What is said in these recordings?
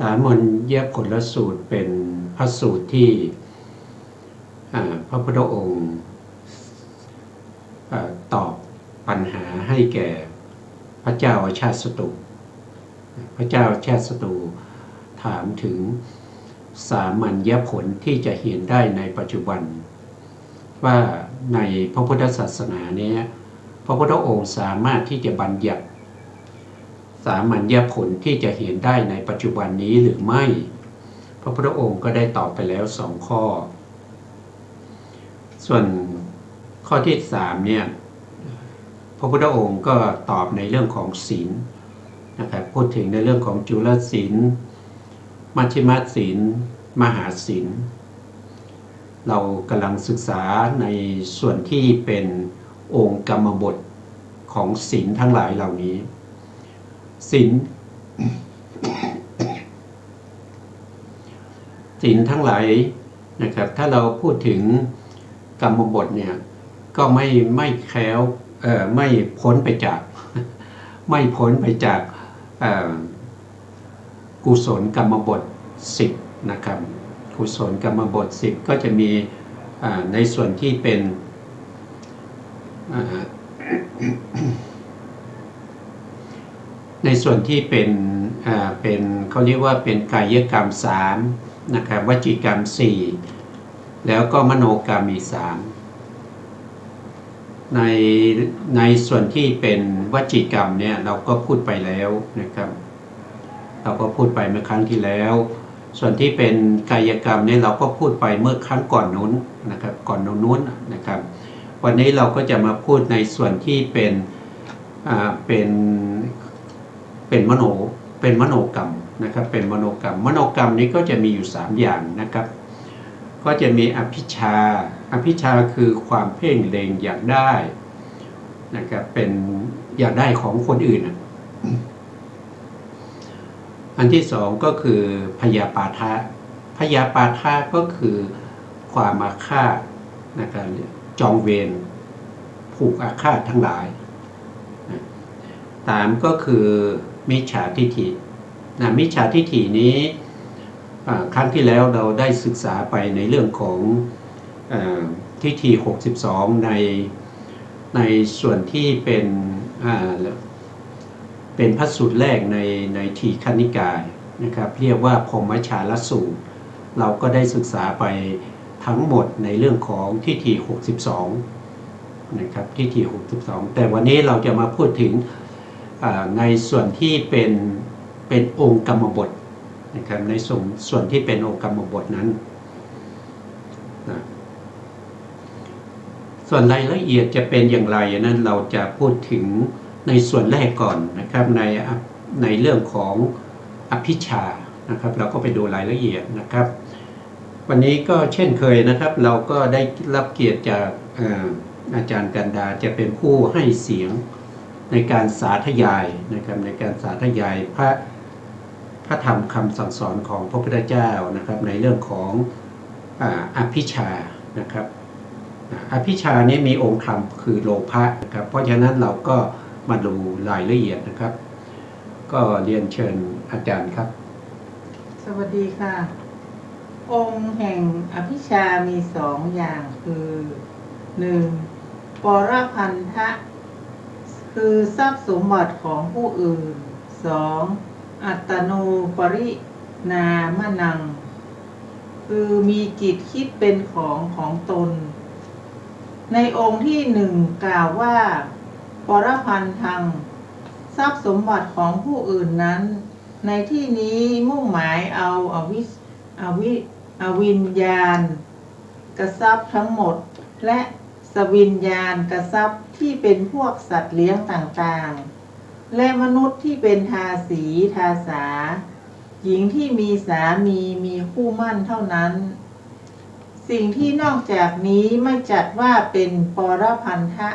สามัญญผลสูตรเป็นพระสูตรที่พระพุทธองค์ตอบปัญหาให้แก่พระเจ้าอาชาติศัตรูพระเจ้าอาชาติศัตรูถามถึงสามัญญผลที่จะเห็นได้ในปัจจุบันว่าในพระพุทธศาสนานี้พระพุทธองค์สามารถที่จะบัญญัติสามัญญผลที่จะเห็นได้ในปัจจุบันนี้หรือไม่พระพุทธองค์ก็ได้ตอบไปแล้ว2ข้อส่วนข้อที่3เนี่ยพระพุทธองค์ก็ตอบในเรื่องของศีลนะครับพูดถึงในเรื่องของจุลศีลมัชฌิมศีลมหาศีลเรากำลังศึกษาในส่วนที่เป็นองค์กรรมบทของศีลทั้งหลายเหล่านี้ศีลทั้งหลายนะครับถ้าเราพูดถึงกรรมบทเนี่ยก็ไม่แคล้วไม่พ้นไปจากกุศลกรรมบท10นะครับกุศลกรรมบท10ก็จะมีในส่วนที่เป็นเขาเรียกว่าเป็นกายกรรม3นะครับวจีกรรม4แล้วก็มโนกรรมอีก3ในส่วนที่เป็นวจีกรรมเนี่ยเราก็พูดไปแล้วนะครับเราก็พูดไปเมื่อครั้งที่แล้วส่วนที่เป็นกายกรรมเนี่ยเราก็พูดไปเมื่อครั้งก่อนนู้นนะครับก่อนนู้นนะครับวันนี้เราก็จะมาพูดในส่วนที่เป็นมโนกรรมนะครับเป็นมโนกรรมนี้ก็จะมีอยู่3อย่างนะครับก็จะมีอภิชาคือความเพ่งเล็งอยากได้นะครับเป็นอยากได้ของคนอื่นอันที่2ก็คือพยาปาทะก็คือความอาฆาตนะครับจองเวรผูกอาฆาตทั้งหลาย3ก็คือมิจฉาทิฏฐิมิจฉาทิฏฐินี้ครั้งที่แล้วเราได้ศึกษาไปในเรื่องของทิฏฐิ62ในส่วนที่เป็นพระสูตรแรกในทีฆนิกายนะครับเรียกว่าพรหมชาลสูตรเราก็ได้ศึกษาไปทั้งหมดในเรื่องของทิฏฐิ62นะครับทิฏฐิ62แต่วันนี้เราจะมาพูดถึงในส่วนที่เป็นองค์กรรมบทนะครับในส่วนที่เป็นองค์กรรมบทนั้นนะส่วนรายละเอียดจะเป็นอย่างไรนั้นเราจะพูดถึงในส่วนแรกก่อนนะครับในเรื่องของอภิชานะครับเราก็ไปดูรายละเอียดนะครับวันนี้ก็เช่นเคยนะครับเราก็ได้รับเกียรติจากอาจารย์กันดาจะเป็นผู้ให้เสียงในการสาธยายนะครับในการสาธยายพระธรรมคำสั่งสอนของพระพุทธเจ้านะครับในเรื่องของอภิชานะครับอภิชานี้มีองค์ธรรมคือโลภะนะครับเพราะฉะนั้นเราก็มาดูรายละเอียดนะครับก็เรียนเชิญอาจารย์ครับสวัสดีค่ะองค์แห่งอภิชามี2อย่างคือ 1. ปรพันธะคือทรัพย์สมบัติของผู้อื่น 2. อัตตโนปรินามนังคือมีจิตคิดเป็นของตนในองค์ที่1กล่าวว่าปรพันธังทรัพย์สมบัติของผู้อื่นนั้นในที่นี้มุ่งหมายเอาอวิญญาณกทรัพย์ทั้งหมดและสวิญญาณกทรัพย์ที่เป็นพวกสัตว์เลี้ยงต่างๆและมนุษย์ที่เป็นทาสีทาสาหญิงที่มีสามีคู่มั่นเท่านั้นสิ่งที่นอกจากนี้ไม่จัดว่าเป็นปรพันธะ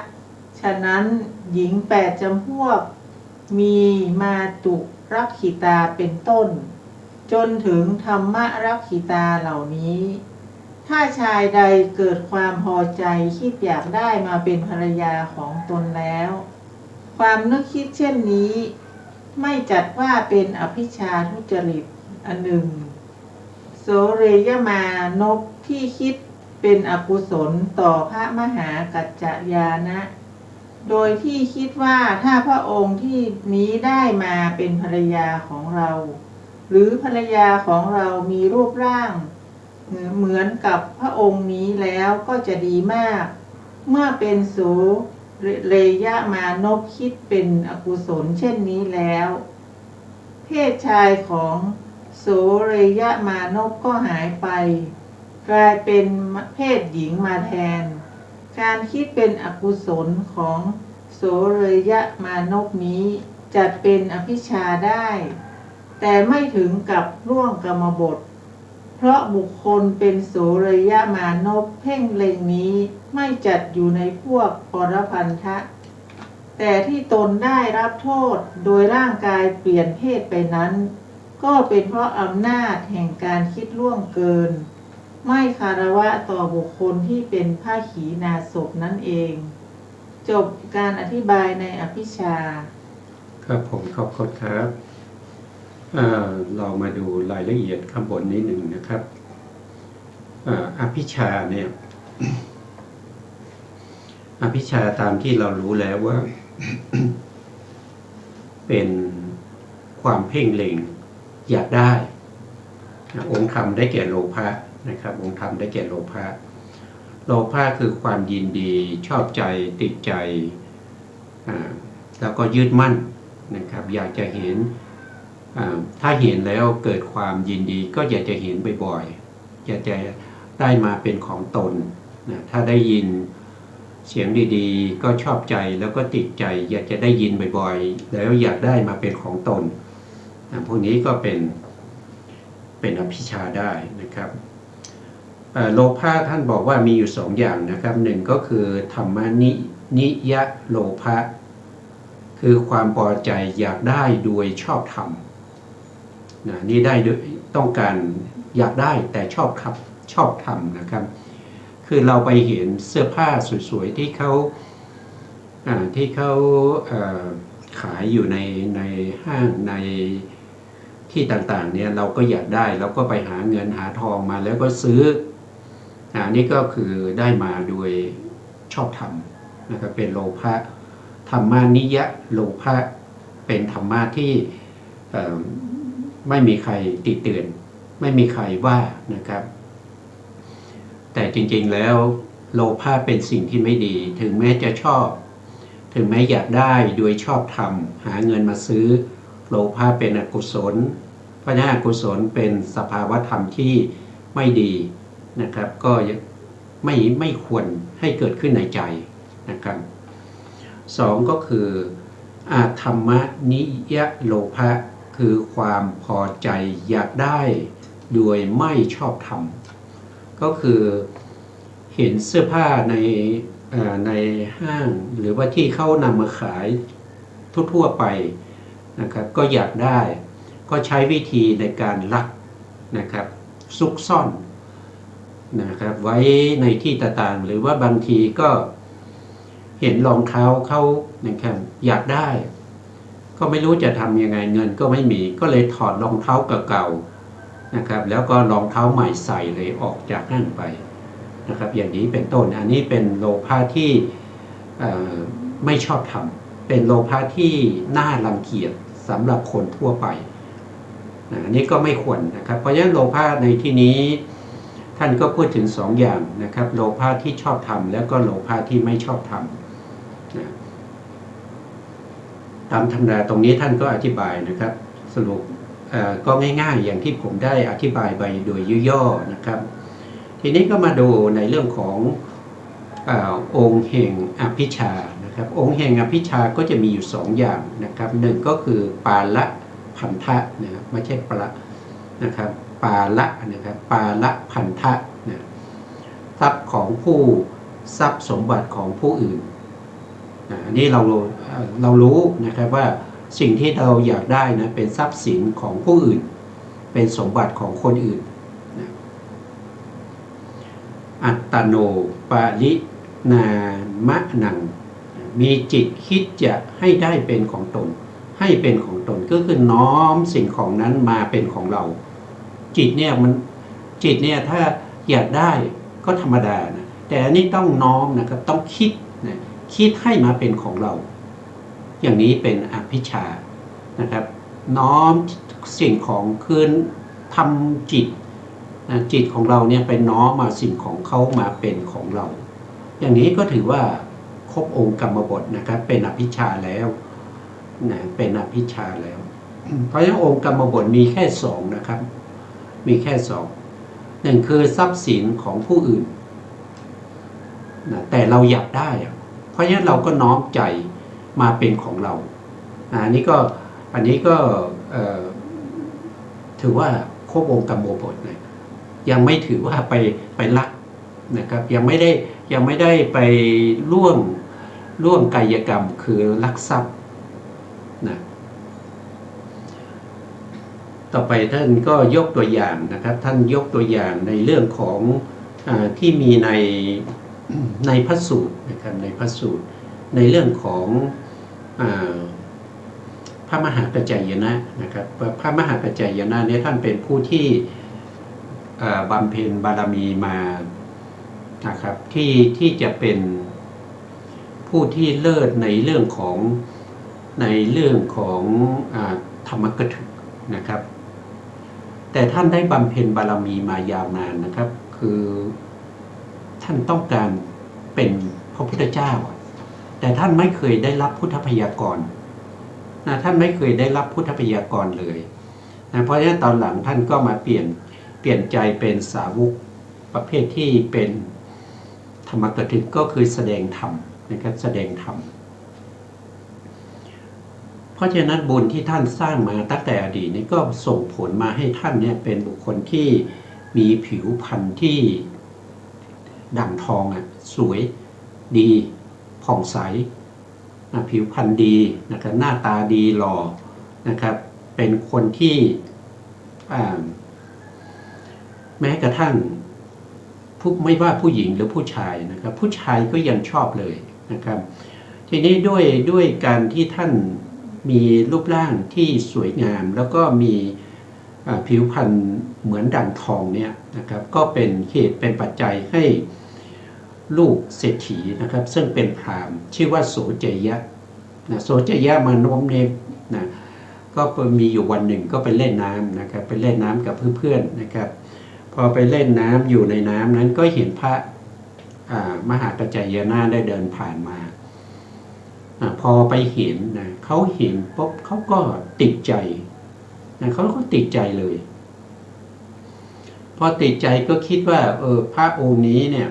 ฉะนั้นหญิง8จำพวกมีมาตุรักขิตาเป็นต้นจนถึงธรรมรักขิตาเหล่านี้ถ้าชายใดเกิดความพอใจคิดอยากได้มาเป็นภรรยาของตนแล้วความนึกคิดเช่นนี้ไม่จัดว่าเป็นอภิชาทุจริต อันหนึ่งโสเรยมานพที่คิดเป็นอกุศลต่อพระมหากัจจายานะโดยที่คิดว่าถ้าพระองค์ที่นี้ได้มาเป็นภรรยาของเรา หรือภรรยาของเรามีรูปร่างเหมือนกับพระองค์นี้แล้วก็จะดีมาก เมื่อเป็นโสเรยมานพคิดเป็นอกุศลเช่นนี้แล้ว เพศชายของโสเรยมานพก็หายไป กลายเป็นเพศหญิงมาแทน การคิดเป็นอกุศลของโสเรยมานพนี้จัดเป็นอภิชฌาได้ แต่ไม่ถึงกับล่วงกรรมบท เพราะบุคคลเป็นโสเรยมานพเพ่งเล็งนี้ไม่จัดอยู่ในพวกปรพันธะ แต่ที่ตนได้รับโทษโดยร่างกายเปลี่ยนเพศไปนั้น ก็เป็นเพราะอำนาจแห่งการคิดล่วงเกิน ไม่คารวะต่อบุคคลที่เป็นผ้าขีณาสพนั่นเอง จบการอธิบายในอภิชฌาครับผมขอบคุณครับเรามาดูรายละเอียดข้างบนนิดหนึ่งนะครับอภิชฌาเนี่ย อภิชฌาตามที่เรารู้แล้วว่า เป็นความเพ่งเล็งอยากได้องค์ธรรมได้แก่โลภะนะครับองค์ธรรมได้แก่โลภะโลภะคือความยินดีชอบใจติดใจแล้วก็ยึดมั่นนะครับอยากจะเห็นถ้าเห็นแล้วเกิดความยินดีก็อยากจะเห็นบ่อยๆอยากจะได้มาเป็นของตนนะถ้าได้ยินเสียงดีๆก็ชอบใจแล้วก็ติดใจอยากจะได้ยินบ่อยๆแล้วอยากได้มาเป็นของตนพวกนี้ก็เป็นอภิชฌาได้นะครับโลภะท่านบอกว่ามีอยู่2อย่างนะครับหนึ่งก็คือธรรมนิยะโลภะคือความพอใจอยากได้โดยชอบธรรมนี่ได้ต้องการอยากได้แต่ชอบธรรมนะครับคือเราไปเห็นเสื้อผ้าสวยๆที่เขาขายอยู่ในห้างในที่ต่างๆเนี่ยเราก็อยากได้เราก็ไปหาเงินหาทองมาแล้วก็ซื้อนี่ก็คือได้มาโดยชอบธรรมนะครับเป็นโลภะธรรมานิยะโลภะเป็นธรรมะที่ไม่มีใครติเตือนไม่มีใครว่านะครับแต่จริงๆแล้วโลภะเป็นสิ่งที่ไม่ดีถึงแม้จะชอบถึงแม้อยากได้โดยชอบธรรมหาเงินมาซื้อโลภะเป็นอกุศลเพราะฉะนั้นอกุศลเป็นสภาวธรรมที่ไม่ดีนะครับก็ไม่ควรให้เกิดขึ้นในใจนะครับ2ก็คืออาธรรมนิยะโลภะคือความพอใจอยากได้โดยไม่ชอบธรรมก็คือเห็นเสื้อผ้าในห้างหรือว่าที่เขานำมาขายทั่วๆไปนะครับก็อยากได้ก็ใช้วิธีในการลักนะครับซุกซ่อนนะครับไว้ในที่ต่างๆหรือว่าบางทีก็เห็นรองเท้าเขานะครับอยากได้ก็ไม่รู้จะทำยังไงเงินก็ไม่มีก็เลยถอดรองเท้าเก่าๆนะครับแล้วก็รองเท้าใหม่ใส่เลยออกจากห้างไปนะครับอย่างนี้เป็นต้นอันนี้เป็นโลภะที่ไม่ชอบทำเป็นโลภะที่น่ารังเกียจสำหรับคนทั่วไปอันนี้ก็ไม่ควรนะครับเพราะฉะนั้นโลภะในที่นี้ท่านก็พูดถึง2อย่างนะครับโลภะที่ชอบทำแล้วก็โลภะที่ไม่ชอบทำนะตามธรรมดาตรงนี้ท่านก็อธิบายนะครับสรุปก็ง่ายๆอย่างที่ผมได้อธิบายไปโดยย่อๆนะครับทีนี้ก็มาดูในเรื่องขององค์แห่งอภิชฌานะครับองค์แห่งอภิชฌาก็จะมีอยู่2อย่างนะครับ1ก็คือปาละพันธะนะครับไม่ใช่ปละนะครับปาละนะครับปาละพันธะนะทรัพย์ของผู้ทรัพย์สมบัติของผู้อื่นอันนี้เรารู้นะครับว่าสิ่งที่เราอยากได้นะเป็นทรัพย์สินของผู้อื่นเป็นสมบัติของคนอื่นนะอัตตโนปารินามะนังมีจิตคิดจะให้ได้เป็นของตนให้เป็นของตนก็คือน้อมสิ่งของนั้นมาเป็นของเรา จิตเนี่ยถ้าอยากได้ก็ธรรมดานะแต่อันนี้ต้องน้อมนะครับต้องคิดนะคิดให้มาเป็นของเราอย่างนี้เป็นอภิชานะครับน้อมสิ่งของคืนทำจิตนะจิตของเราเนี่ยไปน้อมมาสิ่งของเขามาเป็นของเราอย่างนี้ก็ถือว่าครบองค์กรรมบทนะครับเป็นอภิชาแล้วนะเป็นอภิชาแล้วเพราะฉะนั้นองค์กรรมบทมีแค่สองนะครับมีแค่สองหนึ่งคือทรัพย์สินของผู้อื่นนะแต่เราอยากได้เพราะฉะนั้นเราก็น้อมใจมาเป็นของเราอันนี้ก็ถือว่าครบองค์กรรมบทนะยังไม่ถือว่าไปลักนะครับยังไม่ได้ไปล่วงกายกรรมคือลักทรัพย์นะต่อไปท่านก็ยกตัวอย่างนะครับท่านยกตัวอย่างในเรื่องของที่มีในพระสูตรนะครับในพระสูตรในเรื่องของพระมหากัจจายนะนะครับพระมหากัจจายนะเนี่ยท่านเป็นผู้ที่บำเพ็ญบารมีมานะครับที่จะเป็นผู้ที่เลิศในเรื่องของธรรมกถึกนะครับแต่ท่านได้บำเพ็ญบารมีมายาวนานนะครับคือท่านต้องการเป็นพระพุทธเจ้าแต่ท่านไม่เคยได้รับพุทธพยากรนะท่านไม่เคยได้รับพุทธพยากรเลยนะเพราะฉะนั้นตอนหลังท่านก็มาเปลี่ยนใจเป็นสาวกประเภทที่เป็นธรรมกถึกก็คือแสดงธรรมนะครับแสดงธรรมเพราะฉะนั้นบุญที่ท่านสร้างมาตั้งแต่อดีตนี้ก็ส่งผลมาให้ท่านเนี่ยเป็นบุคคลที่มีผิวพรรณที่ดั่งทองสวยดีผ่องใสผิวพรรณดีนะครับหน้าตาดีหล่อนะครับเป็นคนที่แม้กระทั่งไม่ว่าผู้หญิงหรือผู้ชายนะครับผู้ชายก็ยังชอบเลยนะครับทีนี้ด้วยการที่ท่านมีรูปร่างที่สวยงามแล้วก็มีผิวพรรณเหมือนดั่งทองเนี่ยนะครับก็เป็นเหตุเป็นปัจจัยให้ลูกเศรษฐีนะครับซึ่งเป็นพราหมณ์ชื่อว่าโสเจยะนะโสเจยะมาโน้มเนมนะก็มีอยู่วันหนึ่งก็ไปเล่นน้ำนะครับไปเล่นน้ำกับเพื่อนๆนะครับพอไปเล่นน้ำอยู่ในน้ำนั้นก็เห็นพระมหากัจจายนะได้เดินผ่านมาพอไปเห็นนะเขาเห็นปุ๊บเขาก็ติดใจนะเขาก็ติดใจเลยพอติดใจก็คิดว่าพระองค์นี้เนี่ย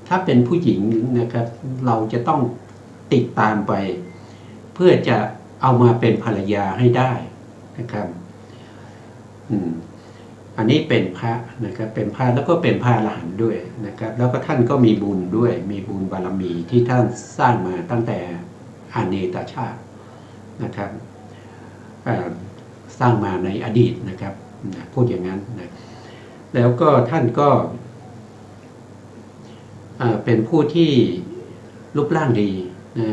ถ้าเป็นผู้หญิงนะครับเราจะต้องติดตามไปเพื่อจะเอามาเป็นภรรยาให้ได้นะครับอันนี้เป็นพระนะครับเป็นพระแล้วก็เป็นพระอรหันต์ด้วยนะครับแล้วก็ท่านก็มีบุญด้วยมีบุญบารมีที่ท่านสร้างมาตั้งแต่อาเนตชาตินะครับสร้างมาในอดีตนะครับพูดอย่างนั้นนะแล้วก็ท่านก็เป็นผู้ที่รูปร่างดีนะ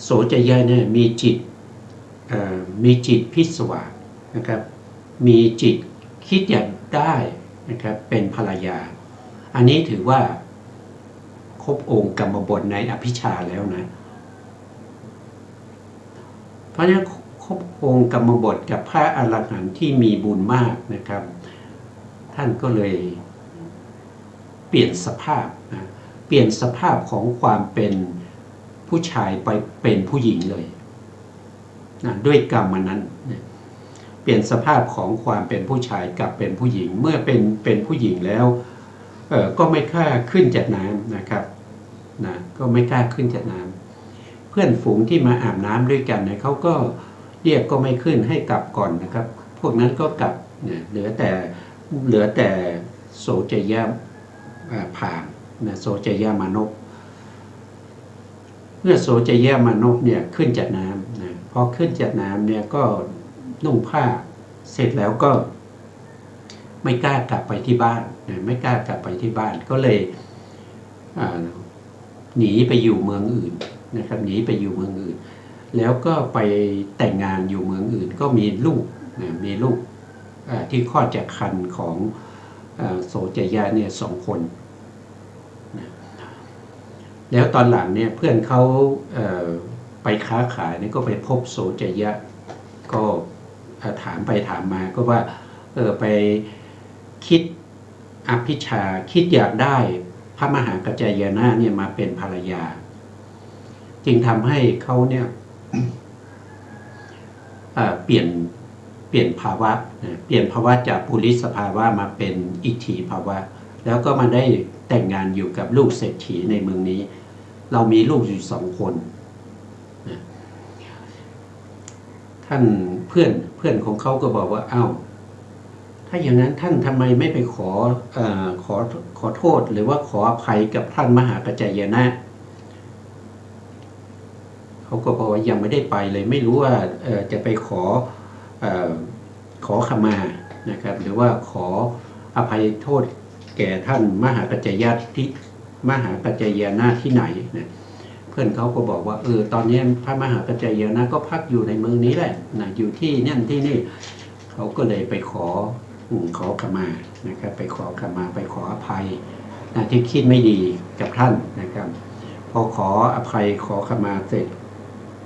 โสเจยะเนี่ยมีจิตพิศวาสนะครับมีจิตคิดอยากได้นะครับเป็นภรรยาอันนี้ถือว่าครบองค์กรรมบทในอภิชาแล้วนะเพราะฉะนั้นครบองค์กรรมบทกับพระอรหันต์ที่มีบุญมากนะครับท่านก็เลยเปลี่ยนสภาพนะเปลี่ยนสภาพของความเป็นผู้ชายไปเป็นผู้หญิงเลยนะด้วยกรรมนั้นนะเปลี่ยนสภาพของความเป็นผู้ชายกลับเป็นผู้หญิงเมื่อเป็นผู้หญิงแล้วก็ไม่กล้าขึ้นจากน้ำนะครับนะก็ไม่กล้าขึ้นจากน้ำเพื่อนฝูงที่มาอาบน้ำด้วยกันเนี่ยเขาก็เรียกก็ไม่ขึ้นให้กลับก่อนนะครับพวกนั้นก็กลับเนี่ยเหลือแต่โสเจยะพราหมณ์นะโสเจยะมานพเมื่อโสเจยะมานพเนี่ยขึ้นจากน้ำนะพอขึ้นจากน้ำเนี่ยก็นุ่งผ้าเสร็จแล้วก็ไม่กล้ากลับไปที่บ้านนะไม่กล้ากลับไปที่บ้านก็เลยหนีไปอยู่เมืองอื่นนะครับหนีไปอยู่เมืองอื่นแล้วก็ไปแต่งงานอยู่เมืองอื่นก็มีลูกนะมีลูก ที่คลอดจากครรภ์ของโสจยะเนี่ย2 คนนะแล้วตอนหลังเนี่ยเพื่อนเขาไปค้าขายเนี่ยก็ไปพบโสจยะก็ถามไปถามมาก็ว่าไปคิดอภิชาคิดอยากได้พระมหากัจจายนะเนี่ยมาเป็นภรรยาจึงทำให้เขาเนี่ยเปลี่ยนภาวะเปลี่ยนภาวะจากปุริสภาวะมาเป็นอิทธิภาวะแล้วก็มาได้แต่งงานอยู่กับลูกเศรษฐีในเมืองนี้เรามีลูกอยู่2 คนท่านเพื่อนของเขาก็บอกว่าอ้าวถ้าอย่างนั้นท่านทำไมไม่ไปขอโทษหรือว่าขออภัยกับท่านมหากัจจายนะเขาก็บอกว่ายังไม่ได้ไปเลยไม่รู้ว่าจะไปขอขมานะครับหรือว่าขออภัยโทษแก่ท่านมหากัจจายนะที่ไหนนะเพื่อนเขาก็บอกว่าตอนนี้พระมหากัจจายนะก็พักอยู่ในเมืองนี้แหละนะอยู่ที่นั่นที่นี่เขาก็เลยไปขอขมานะครับไปขอขมาไปขออภัยนะที่คิดไม่ดีกับท่านนะครับพอขออภัยขอขมาเสร็จ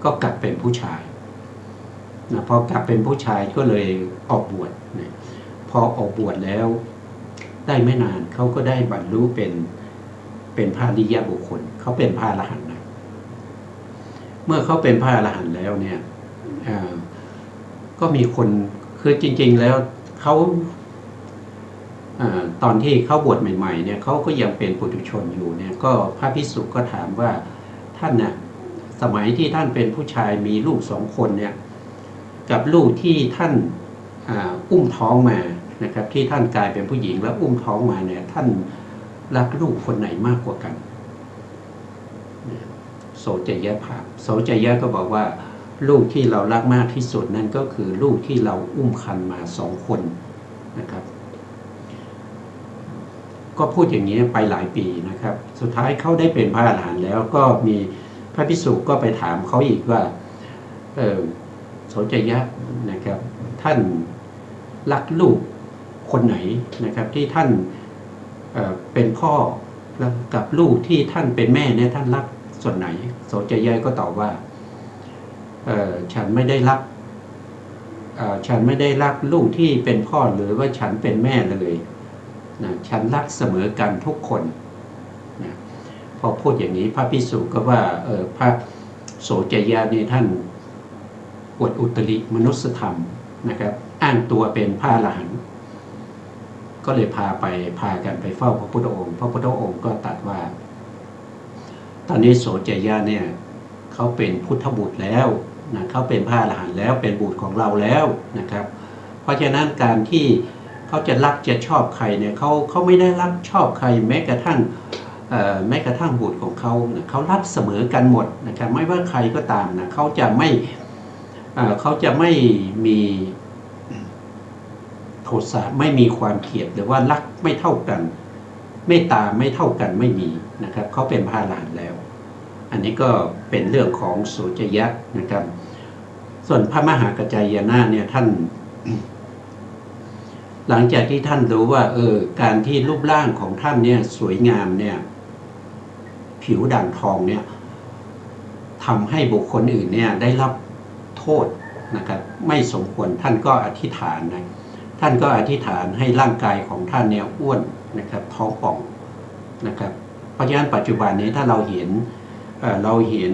ก็กลับเป็นผู้ชายนะพอกลับเป็นผู้ชายก็เลยออกบวชนะพอออกบวชแล้วได้ไม่นานเขาก็ได้บรรลุเป็นพระอริยบุคคลเขาเป็นพระอรหันต์นะเมื่อเขาเป็นพระอรหันต์แล้วเนี่ยก็มีคนคือจริงๆแล้วเขาตอนที่เขาบวชใหม่ๆเนี่ยเขาก็ยังเป็นปุถุชนอยู่เนี่ยก็พระภิกษุก็ถามว่าท่านน่ะสมัยที่ท่านเป็นผู้ชายมีลูก2 คนเนี่ยกับลูกที่ท่านอุ้มท้องมานะครับที่ท่านกลายเป็นผู้หญิงแล้วอุ้มท้องมาเนี่ยท่านรักลูกคนไหนมากกว่ากันโสจยะถามโสจยะก็บอกว่าลูกที่เรารักมากที่สุดนั่นก็คือลูกที่เราอุ้มครรภ์มา2 คนนะครับก็พูดอย่างนี้ไปหลายปีนะครับสุดท้ายเขาได้เป็นพระอรหันต์แล้วก็มีพระภิกษุก็ไปถามเขาอีกว่าโสจยะนะครับท่านรักลูกคนไหนนะครับที่ท่านเป็นพ่อกับลูกที่ท่านเป็นแม่เนี่ยท่านรักส่วนไหนโสจยะก็ตอบว่าฉันไม่ได้รักลูกที่เป็นพ่อหรือว่าฉันเป็นแม่เลยนะฉันรักเสมอกันทุกคนนะพอพูดอย่างนี้พระภิกษุก็ว่าพระโสจยะนี่ท่านอวดอุตริมนุสธรรมนะครับอ้างตัวเป็นพระอรหันต์ก็เลยพากันไปเฝ้าพระพุทธองค์พระพุทธองค์ก็ตรัสว่าตอนนี้โสจยะเนี่ยเขาเป็นพุทธบุตรแล้วนะเขาเป็นพระอรหันต์แล้วเป็นบุตรของเราแล้วนะครับเพราะฉะนั้นการที่เขาจะรักจะชอบใครเนี่ยเขาไม่ได้รักชอบใครแม้กระทั่งบุตรของเขารักเสมอกันหมดนะครับไม่ว่าใครก็ตามนะเขาจะไม่มีโทสะไม่มีความเกลียดหรือว่ารักไม่เท่ากันเมตตาไม่เท่ากันไม่มีนะครับเขาเป็นพระอรหันต์แล้วอันนี้ก็เป็นเรื่องของโสจยะนะครับส่วนพระมหากัจจายนะเนี่ยท่านหลังจากที่ท่านรู้ว่าการที่รูปร่างของท่านเนี่ยสวยงามเนี่ยผิวด่างทองเนี่ยทำให้บุคคลอื่นเนี่ยได้รับโทษนะครับไม่สมควรท่านก็อธิษฐานนะท่านก็อธิษฐานให้ร่างกายของท่านเนี่ยอ้วนนะครับท้องป่องนะครับเพราะฉะนั้นปัจจุบันนี้ถ้าเราเห็น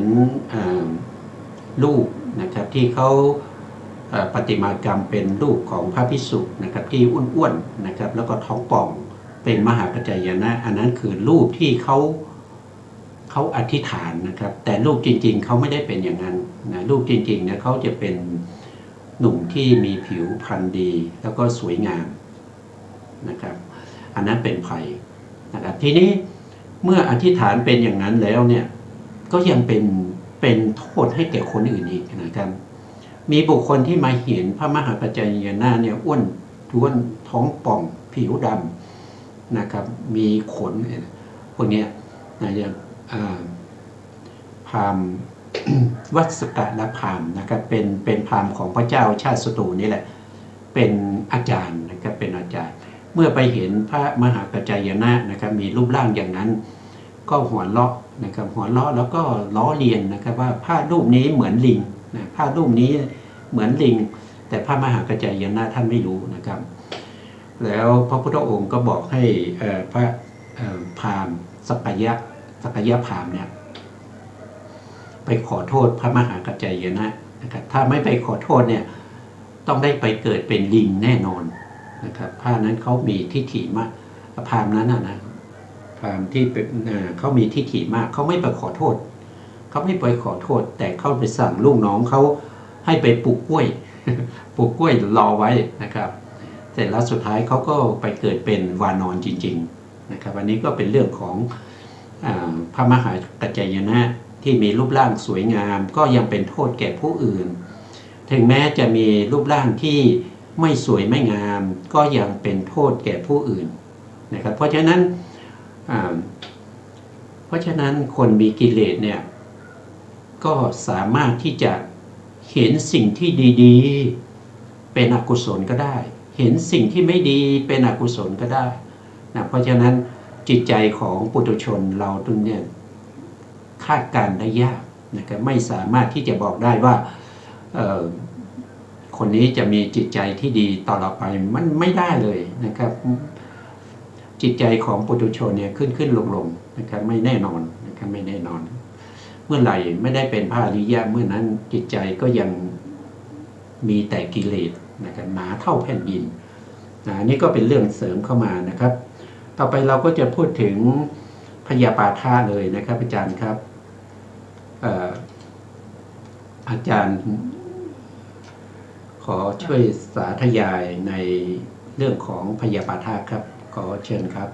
รูปนะครับที่เขาประติมากรรมเป็นรูปของพระภิกษุนะครับที่อ้วนๆนะครับแล้วก็ท้องป่องเป็นมหากัจจายนะอันนั้นคือรูปที่เขาอธิษฐานนะครับแต่รูปจริงๆเขาไม่ได้เป็นอย่างนั้นนะรูปจริงๆเนี่ยเขาจะเป็นหนุ่มที่มีผิวพรรณดีแล้วก็สวยงามนะครับอันนั้นเป็นภัยนะครับทีนี้เมื่ออธิษฐานเป็นอย่างนั้นแล้วเนี่ยก็ยังเป็นโทษให้แก่คนอื่นอีกนะครับมีบุคคลที่มาเห็นพระมหากัจจายนะเนี่ยอ้วนท้วนท้องป่องผิวดำนะครับมีขนพวกนี้นะอย่างพราหมณ์ วัสกะและพราหมณ์นะครับเป็นพราหมณ์ของพระเจ้าชาติศัตรูนี่แหละ เป็นอาจารย์นะครับเป็นอาจารย์ เมื่อไปเห็นพระมหากัจจายนะนะครับมีรูปร่างอย่างนั้นก็หัวเราะนะครับหัวเราะแล้วก็ล้อเลียนนะครับว่าพระรูปนี้เหมือนลิงนะพระรูปนี้เหมือนลิงแต่พระมหากัจจายนะท่านไม่รู้นะครับแล้วพระพุทธองค์ก็บอกให้พระพราหมณ์สักยะพราหมณ์เนี่ยไปขอโทษพระมหากัจจายนะนะครับถ้าไม่ไปขอโทษเนี่ยต้องได้ไปเกิดเป็นลิงแน่นอนนะครับพระนั้นเขามีทิฏฐิมากพราหมณ์นั้นนะพราหมณ์ที่เป็นเขามีทิฏฐิมากเขาไม่ไปขอโทษเขาไม่ไปขอโทษแต่เขาไปสั่งลูกน้องเขาให้ไปปลูกกล้วย ปลูกกล้วยรอไว้นะครับแต่แล้วสุดท้ายเขาก็ไปเกิดเป็นวานอนจริงๆนะครับอันนี้ก็เป็นเรื่องของพระมหากัจจายนะที่มีรูปร่างสวยงามก็ยังเป็นโทษแก่ผู้อื่นถึงแม้จะมีรูปร่างที่ไม่สวยไม่งามก็ยังเป็นโทษแก่ผู้อื่นนะครับเพราะฉะนั้นคนมีกิเลสเนี่ยก็สามารถที่จะเห็นสิ่งที่ดีๆเป็นอกุศลก็ได้เห็นสิ่งที่ไม่ดีเป็นอกุศลก็ได้นะเพราะฉะนั้นจิตใจของปุถุชนเราตรงนี้คาดการณ์ได้ยากนะครับไม่สามารถที่จะบอกได้ว่าคนนี้จะมีจิตใจที่ดีต่อไปมันไม่ได้เลยนะครับจิตใจของปุถุชนเนี่ยขึ้นลงนะครับไม่แน่นอนนะครับไม่แน่นอนเมื่อไหร่ไม่ได้เป็นพระอริยะเมื่อนั้นจิตใจก็ยังมีแต่กิเลสนะครับหนาเท่าแผ่นดินนี่ก็เป็นเรื่องเสริมเข้ามานะครับต่อไปเราก็จะพูดถึงพยาปาทะเลยนะครับอาจารย์ครับอาจารย์ขอช่วยสาธยายในเรื่องของพยาปาทะครับขอเชิญครับ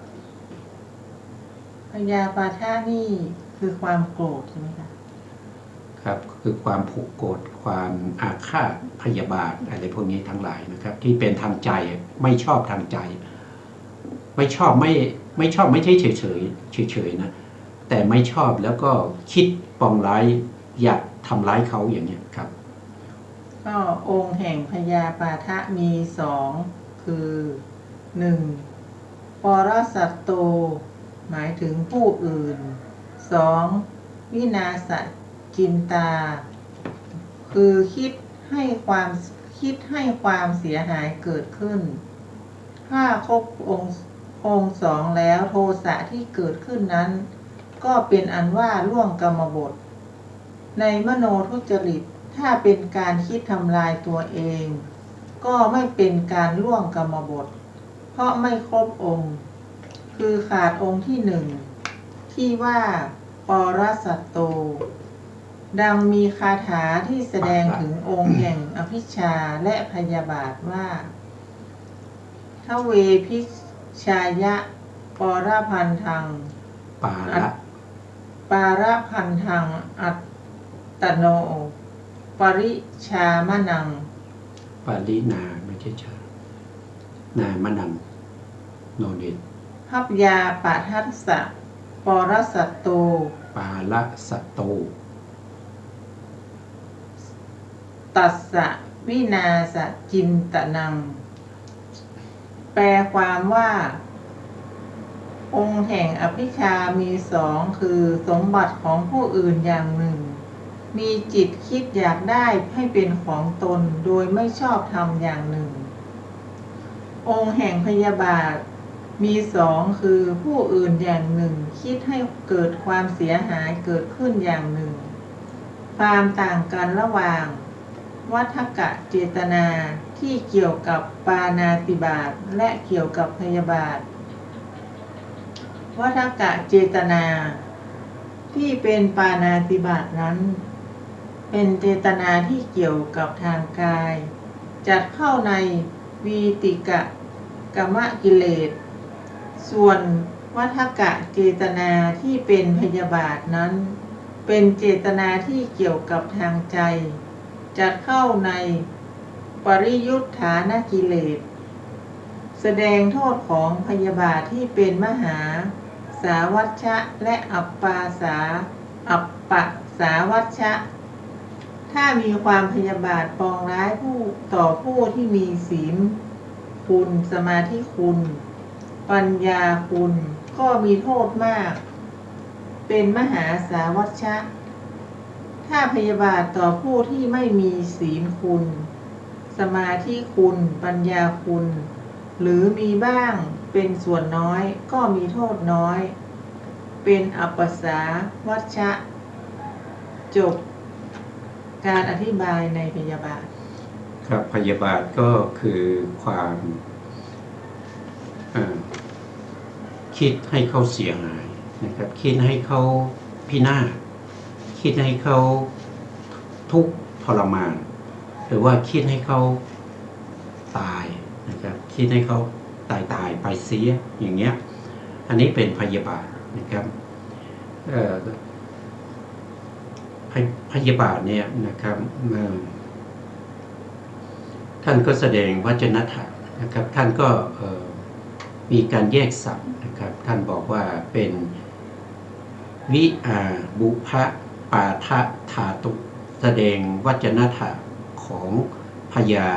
พยาปาทะนี่คือความโกรธใช่ไหมคะครับคือความผูกโกรธความอาฆาตพยาบาทอะไรพวกนี้ทั้งหลายนะครับที่เป็นทางใจไม่ชอบทางใจไม่ชอบไม่ใช่เฉยนะแต่ไม่ชอบแล้วก็คิดปองร้ายอยากทำร้ายเขาอย่างนี้ครับก็องค์แห่งพยาปาทะมีสองคือหนึ่งปรสัตโตหมายถึงผู้อื่นสองวินาศจินตาคือคิดให้ความเสียหายเกิดขึ้นถ้าครบองค์สองแล้วโทสะที่เกิดขึ้นนั้นก็เป็นอันว่าล่วงกรรมบทในมโนทุจริตถ้าเป็นการคิดทำลายตัวเองก็ไม่เป็นการล่วงกรรมบทเพราะไม่ครบองค์คือขาดองค์ที่หนึ่งที่ว่าปรสัตโตดังมีคาถาที่แสดงถึงองค์แห่งอภิชฌาและพยาบาทว่าทเวพิชายะปรพันธังปารพันธังอัตตโนปริชามนังปารินาไม่ใช่ชา นามนังโนเนตพัพยาปะทัสสะปรสัตโตปาละสัตโตตัสสะวินาศจินตนังแปลความว่าองค์แห่งอภิชฌามีสองคือสมบัติของผู้อื่นอย่างหนึ่งมีจิตคิดอยากได้ให้เป็นของตนโดยไม่ชอบธรรมอย่างหนึ่งองค์แห่งพยาบาทมีสองคือผู้อื่นอย่างหนึ่งคิดให้เกิดความเสียหายเกิดขึ้นอย่างหนึ่งความต่างกันระหว่างวัฏกะเจตนาที่เกี่ยวกับปาณาติบาตและเกี่ยวกับพยาบาทวัฏกะเจตนาที่เป็นปาณาติบาตนั้นเป็นเจตนาที่เกี่ยวกับทางกายจัดเข้าในวีติกะกมกิเลสส่วนวัฏกะเจตนาที่เป็นพยาบาทนั้นเป็นเจตนาที่เกี่ยวกับทางใจจัดเข้าในปริยุทธานกิเลสแสดงโทษของพยาบาทที่เป็นมหาสาวัชชะและอัปปาสาวัชชะ ถ้ามีความพยาบาทปองร้ายต่อผู้ที่มีศีลคุณสมาธิคุณปัญญาคุณก็มีโทษมากเป็นมหาสาวัชชะถ้าพยาบาทต่อผู้ที่ไม่มีศีลคุณสมาธิคุณปัญญาคุณหรือมีบ้างเป็นส่วนน้อยก็มีโทษน้อยเป็นอัปปสาวัชชะจบการอธิบายในพยาบาทครับพยาบาทก็คือความคิดให้เขาเสียหายนะครับคิดให้เขาพินาศคิดให้เขาทุกข์ทรมานหรือว่าคิดให้เขาตายนะครับคิดให้เขาตายไปเสียอย่างเงี้ยอันนี้เป็นพยาบาทนะครับพยาบาทเนี่ยนะครับท่านก็แสดงวจนะถะนะครับท่านก็มีการแยกศัพท์นะครับท่านบอกว่าเป็นวิอาบุพะปาทะธาตุแสดงวจนะถะของพยา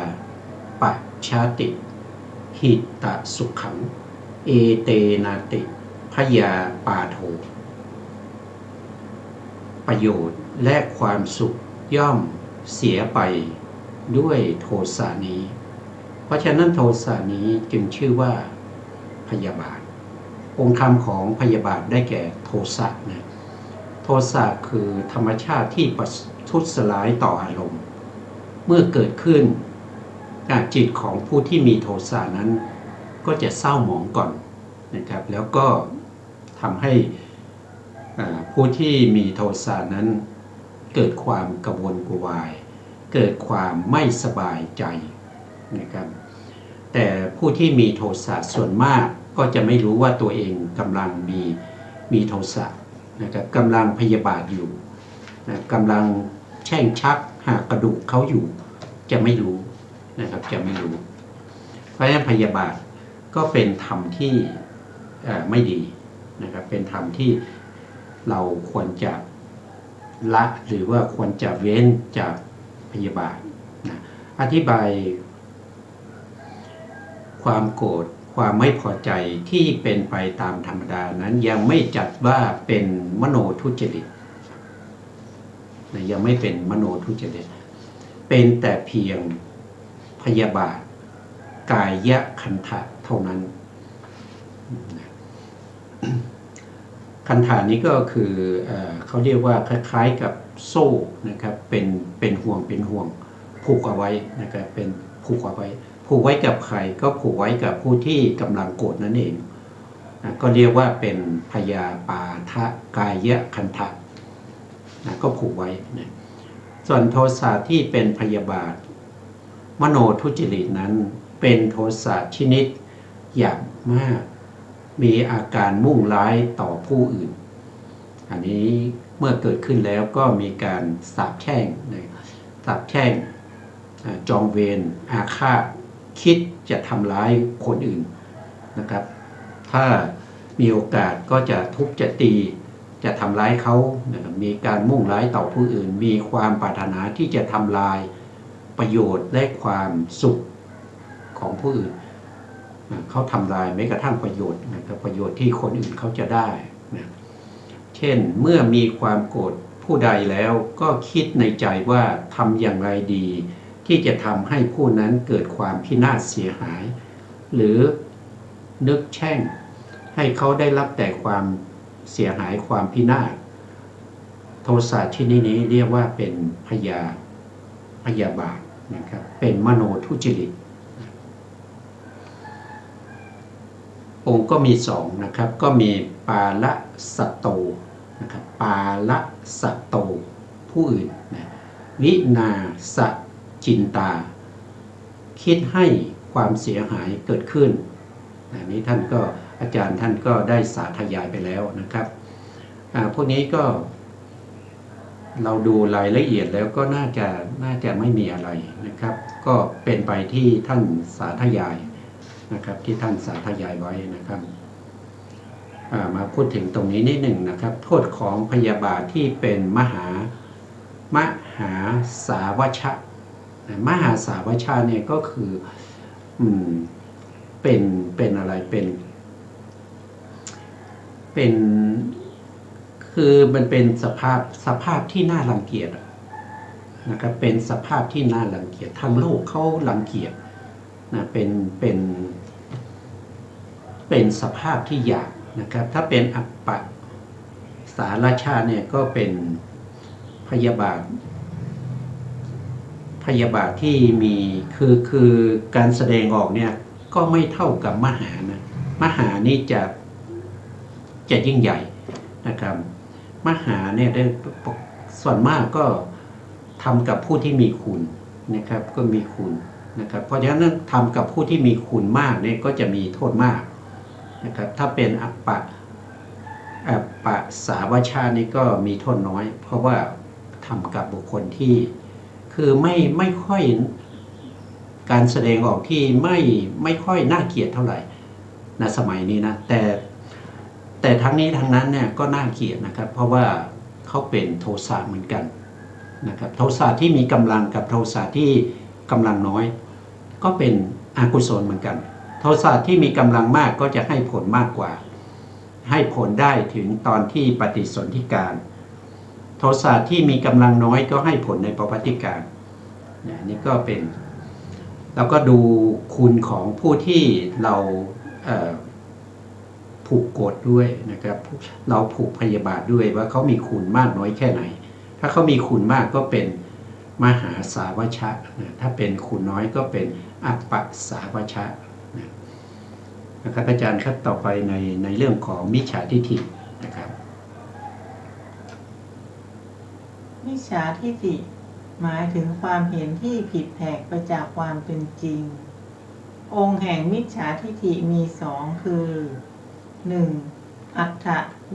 ปัจฉาติหิตสุขังเอเตนาติพยาปาโทประโยชน์และความสุขย่อมเสียไปด้วยโทสะนี้เพราะฉะนั้นโทสะนี้จึงชื่อว่าพยาบาทองค์ธรรมของพยาบาทได้แก่โทสะนะโทสะคือธรรมชาติที่ประทุษร้ายต่ออารมณ์เมื่อเกิดขึ้นจิตของผู้ที่มีโทสะนั้นก็จะเศร้าหมองก่อนนะครับแล้วก็ทำให้ผู้ที่มีโทสะนั้นเกิดความกระวนกระวายเกิดความไม่สบายใจนะครับแต่ผู้ที่มีโทสะส่วนมากก็จะไม่รู้ว่าตัวเองกำลังมีโทสะนะครับกำลังพยาบาทอยู่นะกำลังแช่งชักหักกระดูกเขาอยู่จะไม่รู้นะครับจะไม่รู้เพราะฉะนั้นพยาบาทก็เป็นธรรมที่ไม่ดีนะครับเป็นธรรมที่เราควรจะละหรือว่าควรจะเว้นจากพยาบาทนะอธิบายความโกรธความไม่พอใจที่เป็นไปตามธรรมดานั้นยังไม่จัดว่าเป็นมโนทุจริตนะยังไม่เป็นมโนทุจริตเป็นแต่เพียงพยาบาทกายคันธะเท่านั้นคันธานี้ก็คือเขาเรียกว่าคล้ายๆกับโซ่นะครับเป็นห่วงผูกเอาไว้นะครับเป็นผูกเอาไว้ผูกไว้กับใครก็ผูกไว้กับผู้ที่กำลังโกรธนั่นเองก็เรียกว่าเป็นพยาปาทะกายคันธะก็ผูกไว้นะส่วนโทสะที่เป็นพยาบาทมโนทุจริตนั้นเป็นโทสะชนิดหยาบมากมีอาการมุ่งร้ายต่อผู้อื่นอันนี้เมื่อเกิดขึ้นแล้วก็มีการสาปแช่งจองเวรอาฆาตคิดจะทำร้ายคนอื่นนะครับถ้ามีโอกาสก็จะทุบจะตีจะทำร้ายเขานะครับมีการมุ่งร้ายต่อผู้อื่นมีความปรารถนาที่จะทำลายประโยชน์และความสุขของผู้อื่นเขาทำลายแม้กระทั่งประโยชน์นะครับประโยชน์ที่คนอื่นเขาจะได้นะเช่นเมื่อมีความโกรธผู้ใดแล้วก็คิดในใจว่าทำอย่างไรดีที่จะทำให้ผู้นั้นเกิดความพินาศเสียหายหรือนึกแช่งให้เขาได้รับแต่ความเสียหายความพินาศโทสะชนิดนี้เรียกว่าเป็นพยาบาทนะครับเป็นมโนทุจริตองค์ก็มีสองนะครับก็มีปาละสัตโตนะครับปาละสัตโตผู้อื่นนะวินาสจินตาคิดให้ความเสียหายเกิดขึ้นอันนี้ท่านก็อาจารย์ท่านก็ได้สาธยายไปแล้วนะครับพวกนี้ก็เราดูรายละเอียดแล้วก็น่าจะไม่มีอะไรนะครับก็เป็นไปที่ท่านสาธยายนะครับที่ท่านสาธยายไว้นะครับมาพูดถึงตรงนี้นิดหนึ่งนะครับโทษของพยาบาทที่เป็นม หาสาวชะมหาสาวชะเนี่ยก็คือเป็นอะไรเป็นคือมันเป็นสภาพที่น่ารังเกียจนะครับเป็นสภาพที่น่ารังเกียจทั้งโลกเขารังเกียจนะเป็นสภาพที่หยาบนะครับถ้าเป็นอัปปะสาราชาเนี่ยก็เป็นพยาบาทที่มีคือการแสดงออกเนี่ยก็ไม่เท่ากับมหานะมหานี่จะยิ่งใหญ่นะครับมหาเนี่ยได้ส่วนมากก็ทำกับผู้ที่มีคุณนะครับก็มีคุณนะครับเพราะฉะนั้นทำกับผู้ที่มีคุณมากเนี่ยก็จะมีโทษมากนะครับถ้าเป็นอัปปะสาวชานี่ก็มีโทษน้อยเพราะว่าทำกับบุคคลที่คือไม่ค่อยการแสดงออกที่ไม่ค่อยน่าเกลียดเท่าไหร่ในสมัยนี้นะแต่ทั้งนี้ทั้งนั้นเนี่ยก็น่าเกลียดนะครับเพราะว่าเขาเป็นโทสะเหมือนกันนะครับโทสะที่มีกำลังกับโทสะที่กำลังน้อยก็เป็นอกุศลเหมือนกันโทสะที่มีกำลังมากก็จะให้ผลมากกว่าให้ผลได้ถึงตอนที่ปฏิสนธิการโทสะที่มีกำลังน้อยก็ให้ผลในปวัตติการนี่ก็เป็นแล้วก็ดูคุณของผู้ที่เราผูกโกรธด้วยนะครับเราผูกพยาบาทด้วยว่าเขามีคุณมากน้อยแค่ไหนถ้าเขามีคุณมากก็เป็นมหาสาวชะถ้าเป็นคุณน้อยก็เป็นอัปปะสาวชะนะครับอาจารย์ครับต่อไปในเรื่องของมิจฉาทิฏฐินะครับมิจฉาทิฏฐิหมายถึงความเห็นที่ผิดแผกไปจากความเป็นจริงองค์แห่งมิจฉาทิฏฐิมีสองคือ 1. อัตถ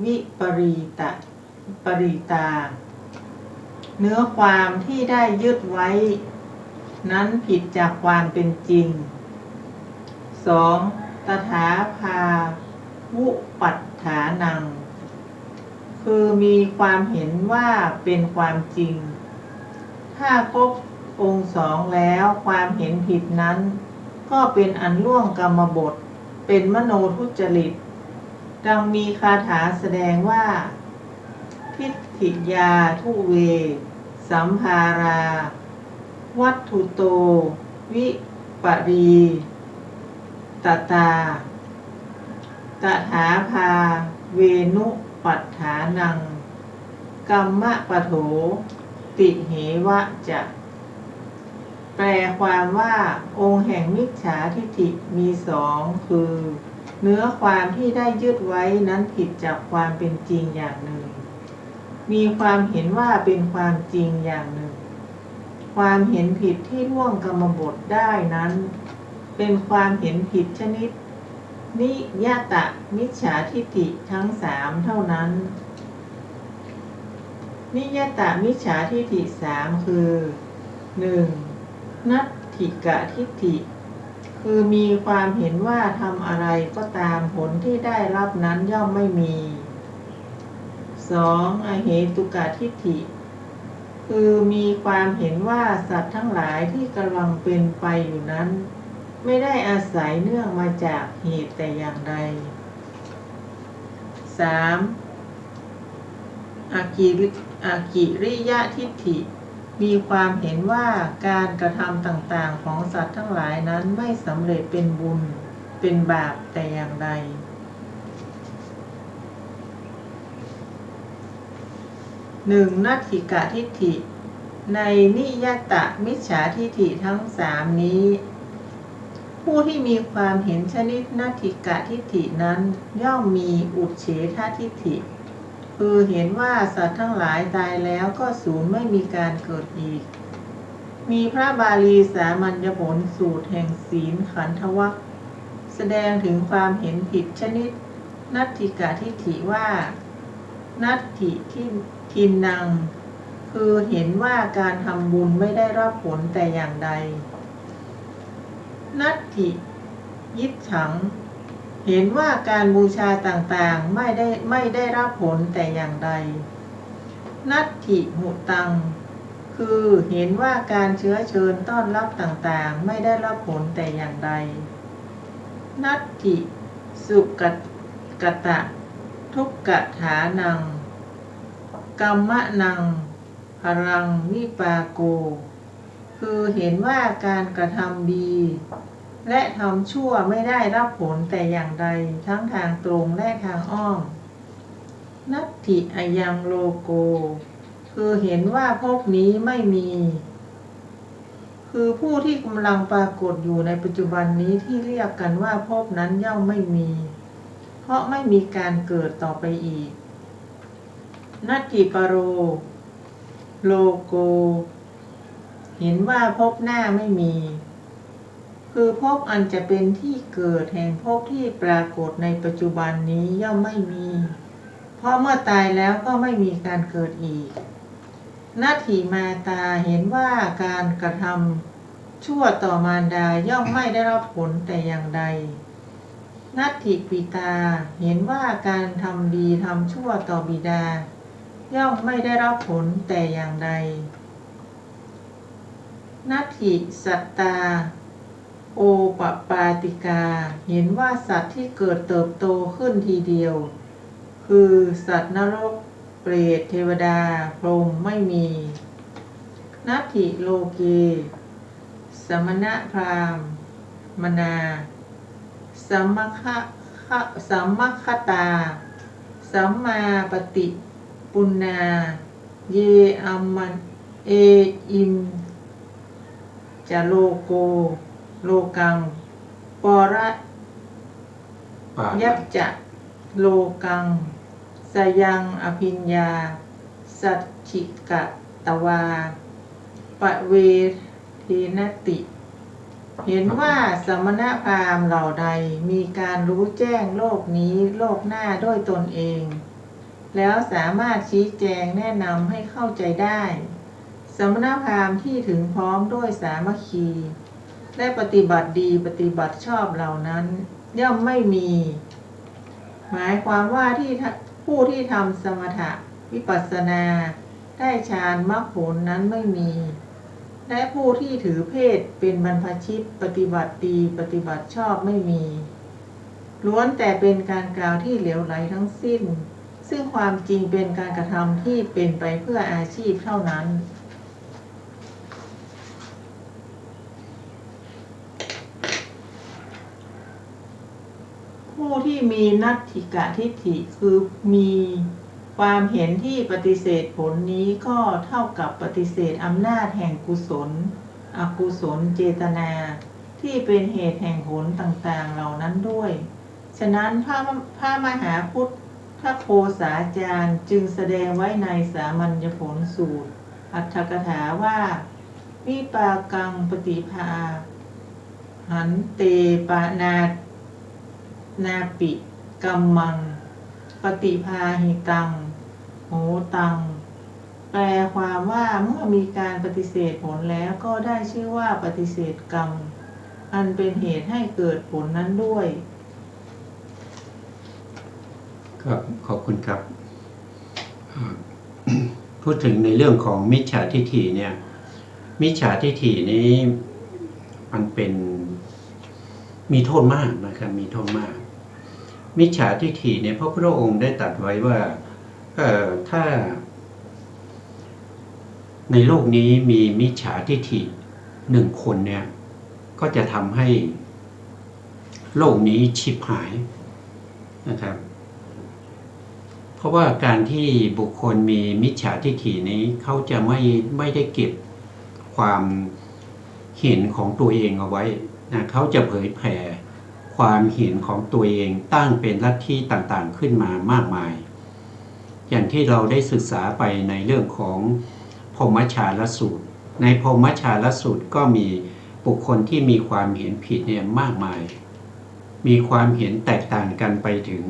วิปริตาเนื้อความที่ได้ยึดไว้นั้นผิดจากความเป็นจริง 2. ตถาภาวุปัฏฐานังคือมีความเห็นว่าเป็นความจริงถ้าครบองค์สองแล้วความเห็นผิดนั้นก็เป็นอันล่วงกรรมบทเป็นมโนทุจริตดังมีคาถาแสดงว่าทิฏฐิยาทุเวสัมภาราวัตถุโตวิปรีตตาตถาภาเวนุปัฏฐานังกัมมะปะโถติเหวะจะแปลความว่าองค์แห่งมิจฉาทิฏฐิมีสองคือเนื้อความที่ได้ยึดไว้นั้นผิดจากความเป็นจริงอย่างหนึ่งมีความเห็นว่าเป็นความจริงอย่างหนึ่งความเห็นผิดที่ล่วงกรรมบทได้นั้นเป็นความเห็นผิดชนิดนิยตมิจฉาทิฏฐิทั้งสามเท่านั้นนิยตมิจฉาทิฏฐิสามคือ 1. นัตถิกะทิฏฐิคือมีความเห็นว่าทำอะไรก็ตามผลที่ได้รับนั้นย่อมไม่มี 2. อเหตุกะทิฏฐิคือมีความเห็นว่าสัตว์ทั้งหลายที่กำลังเป็นไปอยู่นั้นไม่ได้อาศัยเนื่องมาจากเหตุแต่อย่างใด 3. อากิริยทิฏฐิมีความเห็นว่าการกระทำต่างๆของสัตว์ทั้งหลายนั้นไม่สำเร็จเป็นบุญเป็นบาปแต่อย่างใด 1. นัตถิกะทิฏฐิในนิยตมิจฉาทิฏฐิทั้งสามนี้ผู้ที่มีความเห็นชนิดนัตถิกะทิฏฐินั้นย่อมมีอุเฉททิฏฐิคือเห็นว่าสัตว์ทั้งหลายตายแล้วก็สูญไม่มีการเกิดอีกมีพระบาลีสามัญญผลสูตรแห่งศีลขันธวรรคแสดงถึงความเห็นผิดชนิดนัตถิกะทิฏฐิว่านัตถิทินนังคือเห็นว่าการทำบุญไม่ได้รับผลแต่อย่างใดนัตถิยิจฉังเห็นว่าการบูชาต่างๆไม่ได้รับผลแต่อย่างใดนัตถิหุตังค คือเห็นว่าการเชื้อเชิญต้อนรับต่างๆไม่ได้รับผลแต่อย่างใดนัตถิสุกตะทุกกฐานังกัมมะนังพรังวิปาโกคือเห็นว่าการกระทำดีและทำชั่วไม่ได้รับผลแต่อย่างใดทั้งทางตรงและทางอ้อมนัตถิอายังโลโกคือเห็นว่าภพนี้ไม่มีคือผู้ที่กำลังปรากฏอยู่ในปัจจุบันนี้ที่เรียกกันว่าภพนั้นย่อมไม่มีเพราะไม่มีการเกิดต่อไปอีกนัตถิปโรโลโกเห็นว่าภพหน้าไม่มีคือภพอันจะเป็นที่เกิดแห่งภพที่ปรากฏในปัจจุบันนี้ย่อมไม่มีเพราะเมื่อตายแล้วก็ไม่มีการเกิดอีกนัตถิมาตาเห็นว่าการกระทำชั่วต่อมารดาย่อมไม่ได้รับผลแต่อย่างใดนัตถิปิตาเห็นว่าการทำดีทำชั่วต่อบิดาย่อมไม่ได้รับผลแต่อย่างใดนัตถิสัตตาโอปปาติกาเห็นว่าสัตว์ที่เกิดเติบโตขึ้นทีเดียวคือสัตว์นรกเปรตเทวดาพรหมไม่มีนัตถิโลเกสมณพราหมณ์มนาสัมมคตาสัมมาปฏิปุณณาเยอัมมันเออิมจะโลโกโลกังประยัจจะโลกังสยังอภิญญาสัจฉิกะตวาปะเวเทนติเห็นว่าสมณพราหมณ์เหล่าใดมีการรู้แจ้งโลกนี้โลกหน้าด้วยตนเองแล้วสามารถชี้แจงแนะนำให้เข้าใจได้สมณพราหมณ์ที่ถึงพร้อมด้วยสามัคคีและปฏิบัติดีปฏิบัติชอบเหล่านั้นย่อมไม่มีหมายความว่าผู้ที่ทำสมถะวิปัสสนาได้ฌานมรรคผลนั้นไม่มีและผู้ที่ถือเพศเป็นบรรพชิตปฏิบัติดีปฏิบัติชอบไม่มีล้วนแต่เป็นการกล่าวที่เหลวไหลทั้งสิ้นซึ่งความจริงเป็นการกระทำที่เป็นไปเพื่ออาชีพเท่านั้นผู้ที่มีนัตถิกทิฏฐิคือมีความเห็นที่ปฏิเสธผลนี้ก็เท่ากับปฏิเสธอำนาจแห่งกุศลอกุศลเจตนาที่เป็นเหตุแห่งผลต่างๆเหล่านั้นด้วยฉะนั้นพระมหาพุทธโฆษาจารย์จึงแสดงไว้ในสามัญญผลสูตรอรรถกถาว่าวิปากังปฏิภาหันเตปานาปิกัมมังปฏิภาหิตังโหตังแปลความว่าเมื่อมีการปฏิเสธผลแล้วก็ได้ชื่อว่าปฏิเสธกรรมอันเป็นเหตุให้เกิดผลนั้นด้วยครับขอบคุณครับพูดถึงในเรื่องของมิจฉาทิฏฐิเนี่ยมิจฉาทิฏฐินี้มันเป็นมีโทษมากนะครับมีโทษมากมิจฉาทิฏฐิเนี่ยพระพุทธองค์ได้ตรัสไว้ว่าถ้าในโลกนี้มีมิจฉาทิฏฐิ1 คนเนี่ยก็จะทำให้โลกนี้ฉิบหายนะครับเพราะว่าการที่บุคคลมีมิจฉาทิฏฐินี้เขาจะไม่ได้เก็บความเห็นของตัวเองเอาไว้นะเขาจะเผยแผ่ความเห็นของตัวเองตั้งเป็นลัทธิต่างๆขึ้นมามากมายอย่างที่เราได้ศึกษาไปในเรื่องของพรหมชาลสูตรในพรหมชาลสูตรก็มีบุคคลที่มีความเห็นผิดเนี่ยมากมายมีความเห็นแตกต่างกันไปถึง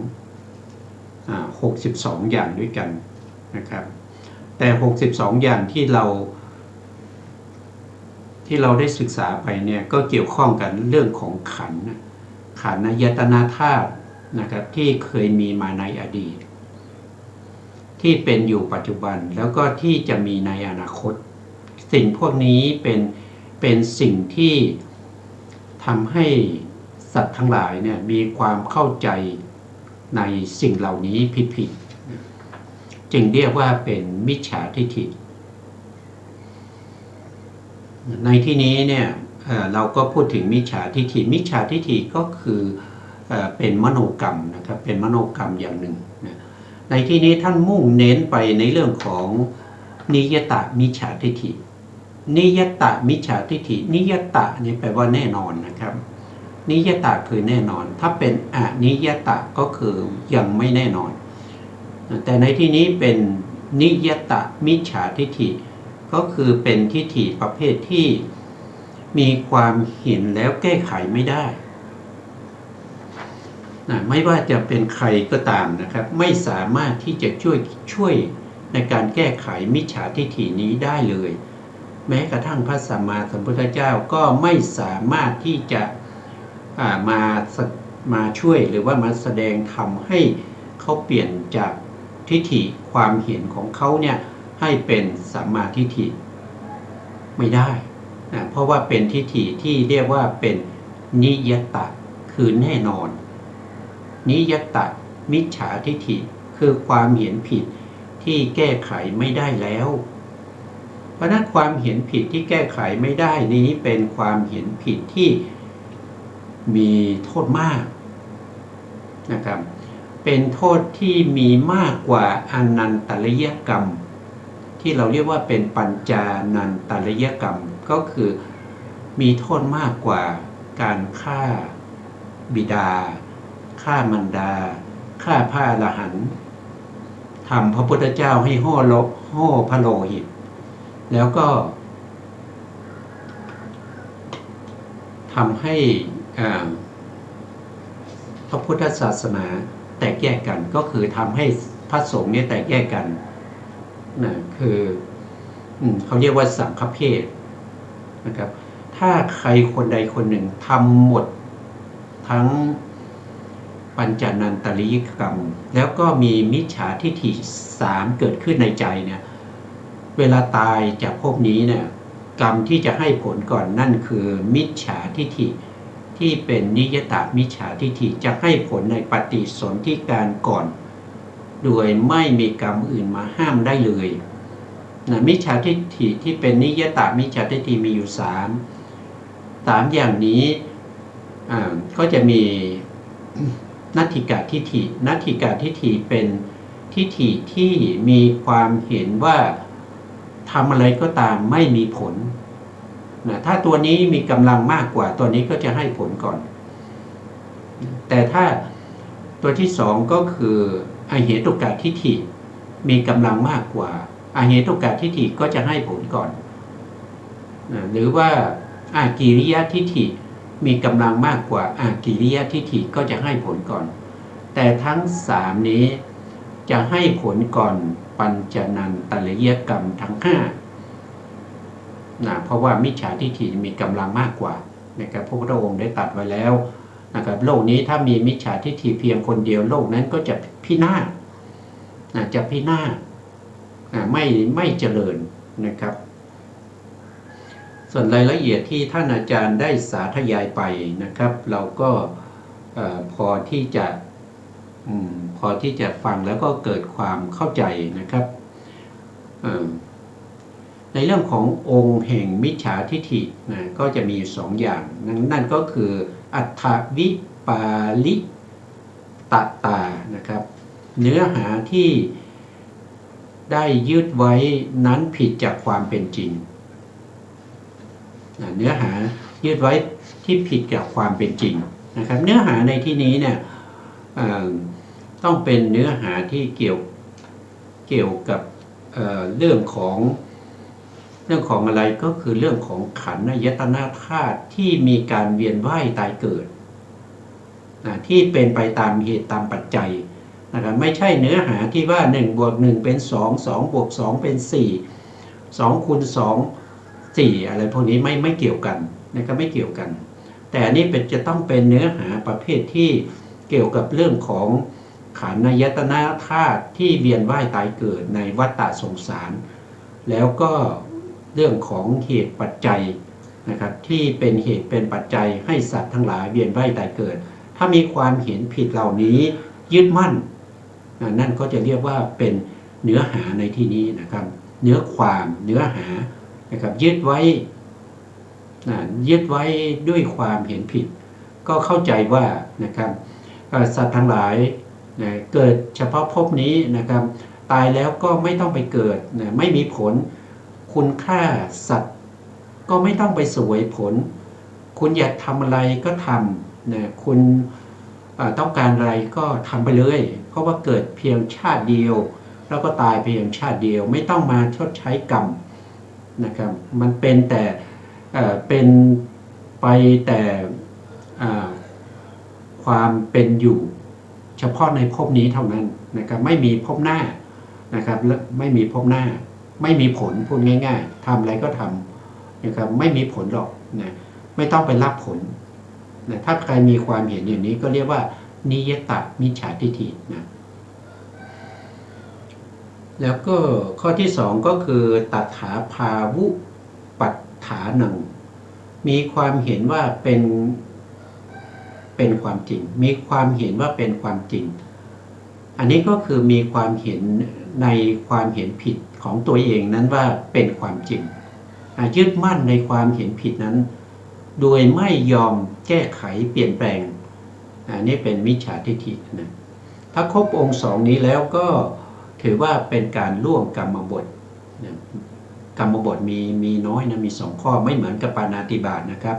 62 อย่างด้วยกันนะครับแต่62 อย่างที่เราได้ศึกษาไปเนี่ยก็เกี่ยวข้องกันเรื่องของขันธ์อายตนะธาตุนะครับที่เคยมีมาในอดีตที่เป็นอยู่ปัจจุบันแล้วก็ที่จะมีในอนาคต สิ่งพวกนี้เป็นสิ่งที่ทำให้สัตว์ทั้งหลายเนี่ยมีความเข้าใจในสิ่งเหล่านี้ผิดๆจึงเรียกว่าเป็นมิจฉาทิฏฐิในที่นี้เนี่ยเราก็พูดถึงมิจฉาทิฏฐิมิจฉาทิฏฐิก็คือเป็นมโนกรรมนะครับเป็นมโนกรรมอย่างหนึ่งนะในที่นี้ท่านมุ่งเน้นไปในเรื่องของนิยตมิจฉาทิฏฐินิยตมิจฉาทิฏฐินิยตนี่แปลว่าแน่นอนนะครับนิยตคือแน่นอนถ้าเป็นอนิยตก็คือยังไม่แน่นอนแต่ในที่นี้เป็นนิยตมิจฉาทิฏฐิก็คือเป็นทิฏฐิประเภทที่มีความเห็นแล้วแก้ไขไม่ได้นะไม่ว่าจะเป็นใครก็ตามนะครับไม่สามารถที่จะช่วยในการแก้ไขมิจฉาทิฏฐินี้ได้เลยแม้กระทั่งพระสัมมาสัมพุทธเจ้าก็ไม่สามารถที่จะมาช่วยหรือว่ามาแสดงธรรมให้เขาเปลี่ยนจากทิฏฐิความเห็นของเขาเนี่ยให้เป็นสัมมาทิฏฐิไม่ได้นะเพราะว่าเป็นทิฏฐิที่เรียกว่าเป็นนิยตคือแน่นอนนิยตมิจฉาทิฏฐิคือความเห็นผิดที่แก้ไขไม่ได้แล้วเพราะนั้นความเห็นผิดที่แก้ไขไม่ได้นี้เป็นความเห็นผิดที่มีโทษมากนะครับเป็นโทษที่มีมากกว่าอนันตริยกรรมที่เราเรียกว่าเป็นปัญจานันตริยกรรมก็คือมีโทษมากกว่าการฆ่าบิดาฆ่ามารดาฆ่าพระอรหันต์ทำพระพุทธเจ้าให้ห่อพระโลหิตแล้วก็ทำให้พระพุทธศาสนาแตกแยกกันก็คือทำให้พระสงฆ์เนี่ยแตกแยกกันนะคือเขาเรียกว่าสังฆเพศนะครับถ้าใครคนใดคนหนึ่งทำหมดทั้งปัญจนันตริยกรรมแล้วก็มีมิจฉาทิฏฐิ3เกิดขึ้นในใจเนี่ยเวลาตายจากภพนี้เนี่ยกรรมที่จะให้ผลก่อนนั่นคือมิจฉาทิฏฐิที่เป็นนิยตมิจฉาทิฏฐิจะให้ผลในปฏิสนธิการก่อนโดยไม่มีกรรมอื่นมาห้ามได้เลยนะมิจฉาทิฏฐิที่เป็นนิยตมิจฉาทิฏฐิมีอยู่3อย่างนี้ก็จะมีนัตถิกาทิฏฐินัตถิกาทิฏฐิเป็นทิฏฐิที่มีความเห็นว่าทำอะไรก็ตามไม่มีผลนะถ้าตัวนี้มีกำลังมากกว่าตัวนี้ก็จะให้ผลก่อนแต่ถ้าตัวที่2ก็คืออเหตุกาทิฏฐิมีกำลังมากกว่าอเหตุกาทิฏฐิก็จะให้ผลก่อนนะหรือว่าอากิริยทิฏฐิมีกำลังมากกว่าอากิริยทิฏฐิก็จะให้ผลก่อนแต่ทั้ง3นี้จะให้ผลก่อนปัญจนันตริยกรรมทั้ง5นะเพราะว่ามิจฉาทิฏฐิมีกำลังมากกว่านะครับพระพุทธองค์ได้ตรัสไว้แล้วนะครับโลกนี้ถ้ามีมิจฉาทิฏฐิเพียงคนเดียวโลกนั้นก็จะพินาศจะพินาศไม่เจริญนะครับส่วนรายละเอียดที่ท่านอาจารย์ได้สาธยายไปนะครับเราก็พอที่จะฟังแล้วก็เกิดความเข้าใจนะครับในเรื่องขององค์แห่งมิจฉาทิฏฐินะก็จะมี2อย่างนั่นก็คืออัตถวิปาลิตตานะครับเนื้อหาที่ได้ยึดไว้นั้นผิดจากความเป็นจริงเนื้อหายึดไว้ที่ผิดจากความเป็นจริงนะครับเนื้อหาในที่นี้เนี่ยต้องเป็นเนื้อหาที่เกี่ยวกับเรื่องของอะไรก็คือเรื่องของขันธ์อายตนะธาตุที่มีการเวียนว่ายตายเกิดที่เป็นไปตามเหตุตามปัจจัยนะครับไม่ใช่เนื้อหาที่ว่า1 บวก 1เป็น2 2บวก2เป็น4 2คูณ2 4อะไรพวกนี้ไม่เกี่ยวกันนะครับไม่เกี่ยวกันแต่อันนี้จะต้องเป็นเนื้อหาประเภทที่เกี่ยวกับเรื่องของขันธ์อายตนะธาตุที่เวียนว่ายตายเกิดในวัฏฏะสงสารแล้วก็ เรื่องของเหตุปัจจัยนะครับที่เป็นเหตุเป็นปัจจัยให้สัตว์ทั้งหลายเวียนว่ายตายเกิดถ้ามีความเห็นผิดเหล่านี้ยึดมั่นนั่นก็จะเรียกว่าเป็นเนื้อหาในที่นี้นะครับเนื้อความเนื้อหานะครับยึดไว้ด้วยความเห็นผิดก็เข้าใจว่านะครับสัตว์ทั้งหลายเกิดเฉพาะภพนี้นะครับตายแล้วก็ไม่ต้องไปเกิดไม่มีผลคุณค่าสัตว์ก็ไม่ต้องไปเสวยผลคุณอยากทำอะไรก็ทำคุณต้องการอะไรก็ทำไปเลยเพราะว่าเกิดเพียงชาติเดียวแล้วก็ตายเพียงชาติเดียวไม่ต้องมาชดใช้กรรมนะครับมันเป็นแต่เป็นไปแต่ความเป็นอยู่เฉพาะในภพนี้เท่านั้นนะครับไม่มีภพหน้านะครับไม่มีภพหน้าไม่มีผลพูดง่ายๆทำอะไรก็ทำนะครับไม่มีผลหรอกนะไม่ต้องไปรับผลนะถ้าใครมีความเห็นอย่างนี้ก็เรียกว่านิยตมิจฉาทิฏฐินะแล้วก็ข้อที่สองก็คือตัถาภาวุปัฏฐานังมีความเห็นว่าเป็นความจริงมีความเห็นว่าเป็นความจริงอันนี้ก็คือมีความเห็นในความเห็นผิดของตัวเองนั้นว่าเป็นความจริงยึดมั่นในความเห็นผิดนั้นโดยไม่ยอมแก้ไขเปลี่ยนแปลงอันนี้เป็นมิจฉาทิฏฐินะถ้าครบองค์สองนี้แล้วก็ถือว่าเป็นการล่วงกรรมบทนะกรรมบทมีน้อยนะมี2ข้อไม่เหมือนกับปาณาติบาตนะครับ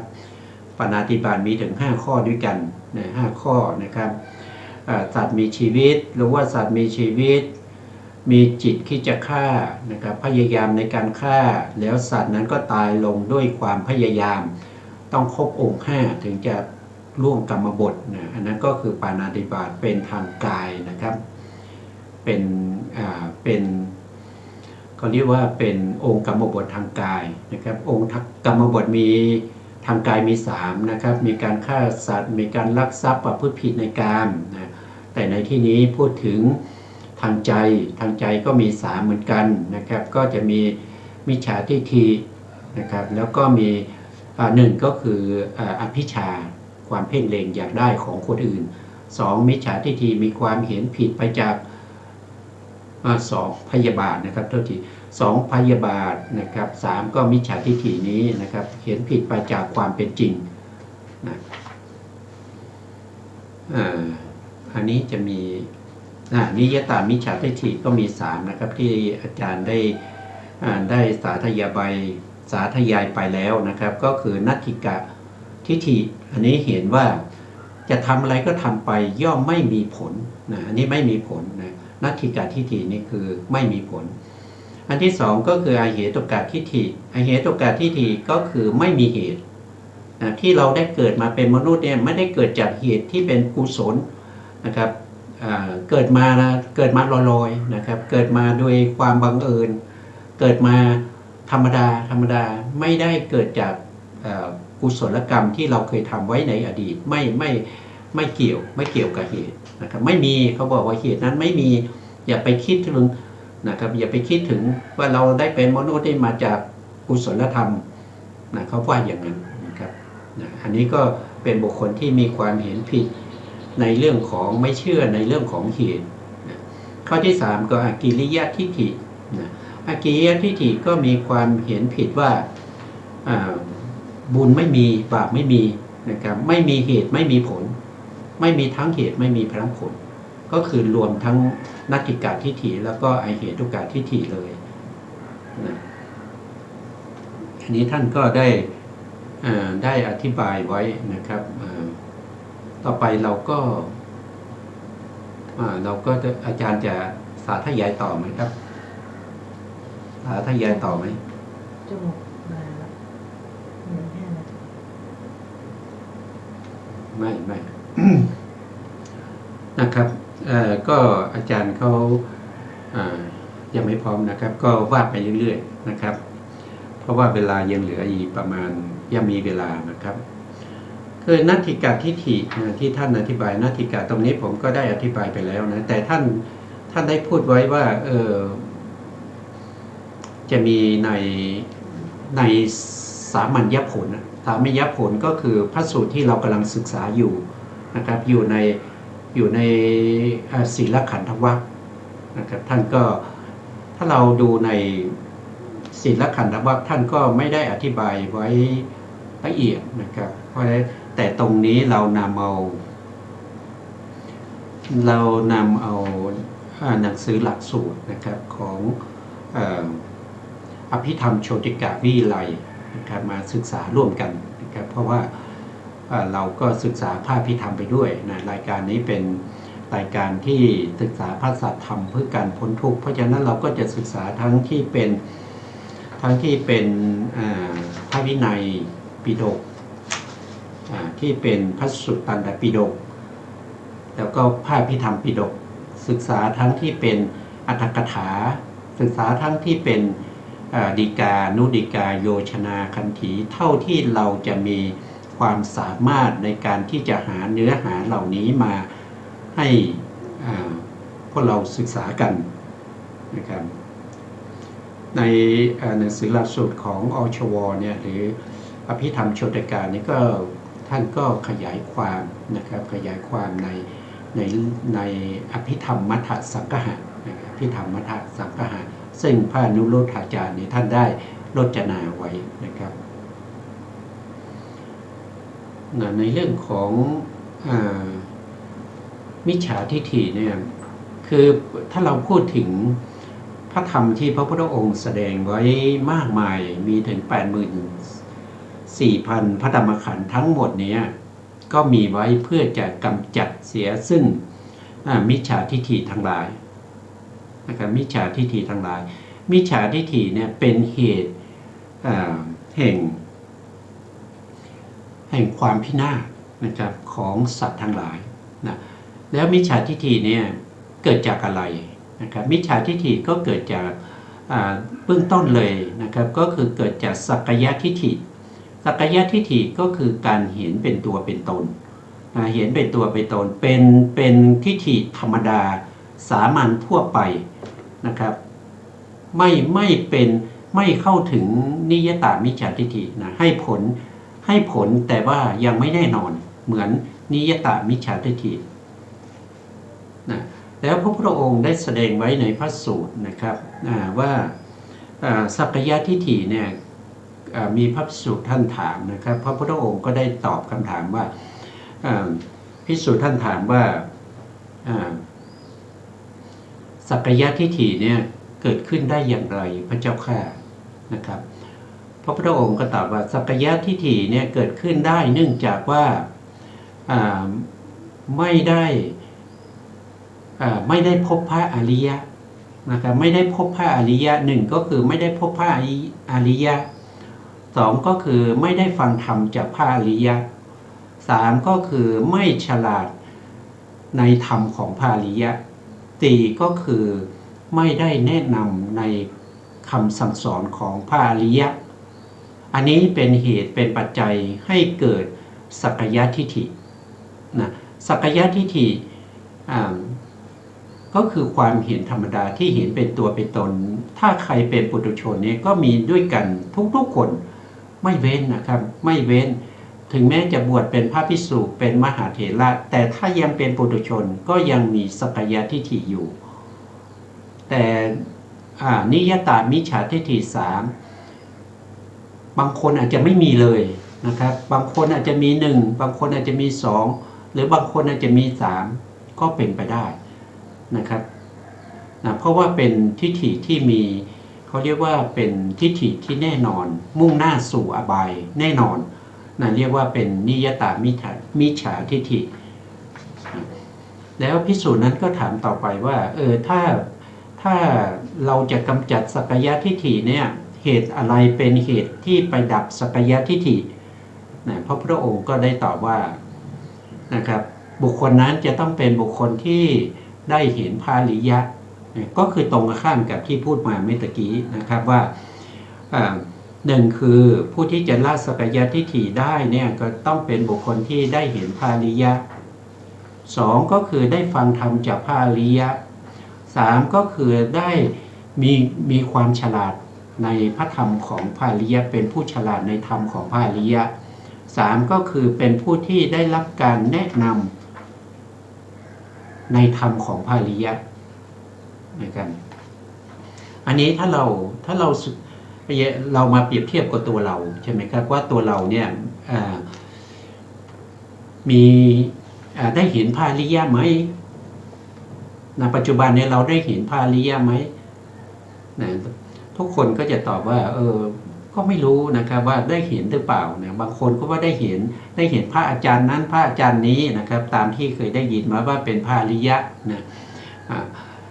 ปาณาติบาตมีถึง5ข้อด้วยกันนะ5ข้อนะครับสัตว์มีชีวิตหรือว่าสัตว์มีชีวิตมีจิตที่จะฆ่านะครับพยายามในการฆ่าแล้วสัตว์นั้นก็ตายลงด้วยความพยายามต้องครบองค์5ถึงจะล่วงกรรมบทนะอันนั้นก็คือปาณาติบาตเป็นทางกายนะครับเป็นเขาเรียกว่าเป็นองค์กรรมบททางกายนะครับองค์กรรมบทมีทางกายมี3นะครับมีการฆ่าสัตว์มีการลักทรัพย์ประพฤติผิดในกามนะแต่ในที่นี้พูดถึงทางใจก็มี3เหมือนกันนะครับก็จะมีมิจฉาทิฏฐินะครับแล้วก็มี1ก็คืออภิชฌาความเพ่งเล็งอยากได้ของคนอื่น2มิจฉาทิฏฐิมีความเห็นผิดไปจาก2พยาบาทนะครับโทษที2พยาบาทนะครับ3ก็มิจฉาทิฏฐินี้นะครับเห็นผิดไปจากความเป็นจริงนะอันนี้จะมีนิยตมิจฉาทิฏฐิก็มี3นะครับที่อาจารย์ได้สาธยายไปแล้วนะครับก็คือนัตถิกะทิฏฐิอันนี้เห็นว่าจะทำอะไรก็ทำไปย่อมไม่มีผลนะอันนี้ไม่มีผลนะนัตถิกะทิฏฐินี่คือไม่มีผลอันที่2ก็คืออเหตุกะทิฏฐิอเหตุกะทิฏฐิก็คือไม่มีเหตุที่เราได้เกิดมาเป็นมนุษย์เนี่ยไม่ได้เกิดจากเหตุที่เป็นกุศลนะครับเกิดมาลอยๆนะครับเกิดมาโดยความบังเอิญเกิดมาธรรมดาไม่ได้เกิดจากกุศลกรรมที่เราเคยทำไว้ในอดีตไม่เกี่ยวกับเหตุนะครับไม่มีเขาบอกว่าเหตุนั้นไม่มีอย่าไปคิดถึงนะครับอย่าไปคิดถึงว่าเราได้เป็นมนุษย์ที่มาจากกุศลธรรมนะเขาว่าอย่างนั้นนะครับอันนี้ก็เป็นบุคคลที่มีความเห็นผิดในเรื่องของไม่เชื่อในเรื่องของเหตุข้อที่3ก็อกิริยทิฏฐิอกิริยทิฏฐิก็มีความเห็นผิดว่าบุญไม่มีบาปไม่มีนะครับไม่มีเหตุไม่มีผลไม่มีทั้งเหตุไม่มีทั้งผลก็คือรวมทั้งนัตถิกะทิฏฐิแล้วก็อเหตุกะทิฏฐิเลยนะอันนี้ท่านก็ได้อธิบายไว้นะครับต่อไปเราก็อาจารย์จะสาธยายต่อไหมครับสาธยายต่อไหมจมูกมาแล้วไม่ นะครับก็อาจารย์เขายังไม่พร้อมนะครับก็ว่าไปเรื่อยๆนะครับเพราะว่าเวลายังเหลืออีกประมาณยังมีเวลานะครับคือนัตถิกะทิฏฐิที่ท่านอธิบายนัตถิกะตรงนี้ผมก็ได้อธิบายไปแล้วนะแต่ท่านได้พูดไว้ว่าจะมีใน ในสามัญญผลสามัญญผลก็คือพระสูตรที่เรากำลังศึกษาอยู่นะครับอยู่ในศีลขันธวรรคนะครับท่านก็ถ้าเราดูในศีลขันธวรรคท่านก็ไม่ได้อธิบายไว้ละเอียดนะครับเพราะแต่ตรงนี้เรานำเอาหนังสือหลักสูตรนะครับของอภิธรรมโชติกาวิไลนะครับมาศึกษาร่วมกันนะครับเพราะว่าเราก็ศึกษาพระอภิธรรมไปด้วยนะรายการนี้เป็นรายการที่ศึกษาพระสัทธรรมเพื่อการพ้นทุกข์เพราะฉะนั้นเราก็จะศึกษาทั้งที่เป็นพระวินัยปิฎกที่เป็นพระสุตตันตปิฎกแล้วก็พระอภิธรรมปิฎกศึกษาทั้งที่เป็นอรรถกถาศึกษาทั้งที่เป็นฎีกานุฎีกาโยชนาคันธีเท่าที่เราจะมีความสามารถในการที่จะหาเนื้อหาเหล่านี้มาให้พวกเราศึกษากันนะครับในหนังสือหลักสูตรของอชวเนี่ยหรืออภิธรรมโชติกานี่ก็ท่านก็ขยายความนะครับขยายความในอภิธรรมมัทธสังคหะอภิธรรมมัทธสังคหะซึ่งพระอนุโลทาจารย์นี่ท่านได้รจนาไว้นะครับในเรื่องของมิจฉาทิฏฐิเนี่ยคือถ้าเราพูดถึงพระธรรมที่พระพุทธองค์แสดงไว้มากมายมีถึง 84,000 พระธรรมขันธ์ทั้งหมดนี้ก็มีไว้เพื่อจะกำจัดเสียซึ่งมิจฉาทิฏฐิทั้งหลายนะครับมิจฉาทิฏฐิทั้งหลายมิจฉาทิฏฐิเนี่ยเป็นเหตุแห่งความพินาศนะครับของสัตว์ทั้งหลายนะแล้วมิจฉาทิฏฐิเนี่ยเกิดจากอะไรนะครับมิจฉาทิฏฐิก็เกิดจากเบื้องต้นเลยนะครับก็คือเกิดจากสักกายทิฏฐิสักกายทิฏฐิก็คือการเห็นเป็นตัวเป็นตนเห็นเป็นตัวเป็นตนเป็นทิฏฐิธรรมดาสามัญทั่วไปนะครับไม่เข้าถึงนิยตามิจฉาทิฏฐินะให้ผลแต่ว่ายังไม่แน่นอนเหมือนนิยตามิจฉาทิฏฐินะแล้วพระพุทธองค์ได้แสดงไว้ในพระสูตรนะครับว่าสักกายทิฏฐิเนี่ยมีพระภิกษุท่านถามนะครับพระพุทธองค์ก็ได้ตอบคำถามว่าภิกษุท่านถามว่าสักกายทิฏฐิเนี่ยเกิดขึ้นได้อย่างไรพระเจ้าข้านะครับพระพุทธองค์ก็ตอบว่าสักกายทิฏฐิเนี่ยเกิดขึ้นได้เนื่องจากว่าไม่ได้พบพระอริยะนะครับไม่ได้พบพระอริยะหนึ่งก็คือไม่ได้พบพระอริยะสองก็คือไม่ได้ฟังธรรมจากพระอริยะสามก็คือไม่ฉลาดในธรรมของพระอริยะสี่ก็คือไม่ได้แนะนำในคำสั่งสอนของพระอริยะอันนี้เป็นเหตุเป็นปัจจัยให้เกิดสักกายทิฏฐินะสักกายทิฏฐิก็คือความเห็นธรรมดาที่เห็นเป็นตัวเป็นตนถ้าใครเป็นปุถุชนเนี่ยก็มีด้วยกันทุกคนไม่เว้นนะครับไม่เว้นถึงแม้จะบวชเป็นพระภิกษุเป็นมหาเถระแต่ถ้ายังเป็นปุถุชนก็ยังมีสักกายทิฏฐิอยู่แต่นิยตามิจฉาทิฏฐิ3บางคนอาจจะไม่มีเลยนะครับบางคนอาจจะมี1บางคนอาจจะมี2หรือบางคนอาจจะมี3ก็เป็นไปได้นะครับเพราะว่าเป็นทิฏฐิที่มีเขาเรียกว่าเป็นทิฏฐิที่แน่นอนมุ่งหน้าสู่อบายแน่นอนเรียกว่าเป็นนิยตามิจฉาทิฏฐิแล้วภิกษุนั้นก็ถามต่อไปว่าถ้าเราจะกำจัดสักกายทิฏฐิเนี่ยเหตุอะไรเป็นเหตุที่ไปดับสักกายทิฏฐิพระพุทธองค์ก็ได้ตอบว่านะครับบุคคลนั้นจะต้องเป็นบุคคลที่ได้เห็นพระอริยะก็คือตรงกันข้ามกับที่พูดมาเมื่อกี้นะครับว่าหนึ่งคือผู้ที่จะละสักกายทิฏฐิได้เนี่ยก็ต้องเป็นบุคคลที่ได้เห็นพระอริยะสองก็คือได้ฟังธรรมจากพระอริยะสามก็คือได้มีความฉลาด ในพระธรรมของพระอริยะเป็นผู้ฉลาดในธรรมของพระอริยะ3ก็คือเป็นผู้ที่ได้รับการแนะนำในธรรมของพระอริยะนะครับอันนี้ถ้าเรามาเปรียบเทียบกับตัวเราใช่ไหมครับว่าตัวเราเนี่ยมีได้เห็นพระอริยะไหมในปัจจุบันเนี่ยเราได้เห็นพระอริยะไหมนะทุกคนก็จะตอบว่าก็ไม่รู้นะครับว่าได้เห็นหรือเปล่านะบางคนก็ว่าได้เห็นพระอาจารย์นั้นพระอาจารย์นี้นะครับตามที่เคยได้ยินมาว่าเป็นพระอริยะนะ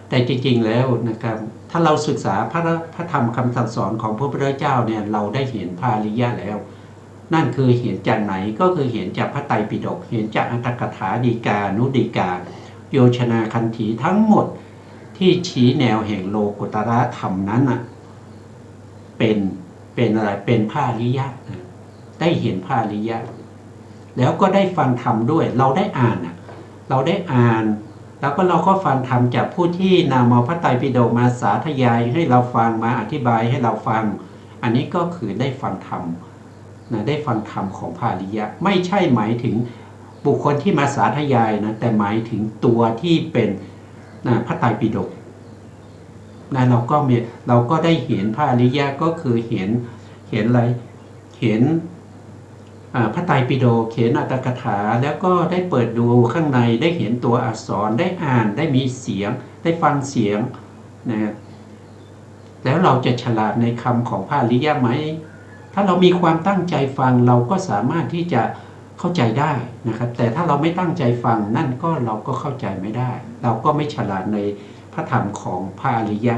แต่จริงๆแล้วนะครับถ้าเราศึกษาพระธรรมคำสั่งสอนของพระพุทธเจ้าเนี่ยเราได้เห็นพระอริยะแล้วนั่นคือเห็นจากไหนก็คือเห็นจากพระไตรปิฎกเห็นจากอัตถกถาฎีกานุฎีกาโยชนาคันธีทั้งหมดที่ชี้แนวแห่งโลกุตระธรรมนั้นนะเป็นอะไรเป็นพระอริยะได้เห็นพระอริยะแล้วก็ได้ฟังธรรมด้วยเราได้อ่านแล้วก็เราก็ฟังธรรมจากผู้ที่นำเอาพระไตรปิฎกมาสาธยายให้เราฟังมาอธิบายให้เราฟังอันนี้ก็คือได้ฟังธรรมนะได้ฟังธรรมของพระอริยะไม่ใช่หมายถึงบุคคลที่มาสาธยายนะแต่หมายถึงตัวที่เป็นพระไตรปิฎกนะเราก็ได้เห็นพระอริยะก็คือเห็นอะไรเห็นพระไตรปิฎกเขียนอัตถกถาแล้วก็ได้เปิดดูข้างในได้เห็นตัวอักษรได้อ่านได้มีเสียงได้ฟังเสียงนะแล้วเราจะฉลาดในคำของพระอริยะไหมถ้าเรามีความตั้งใจฟังเราก็สามารถที่จะเข้าใจได้นะครับแต่ถ้าเราไม่ตั้งใจฟังนั่นก็เราก็เข้าใจไม่ได้เราก็ไม่ฉลาดในพระธรรมของพระอริยะ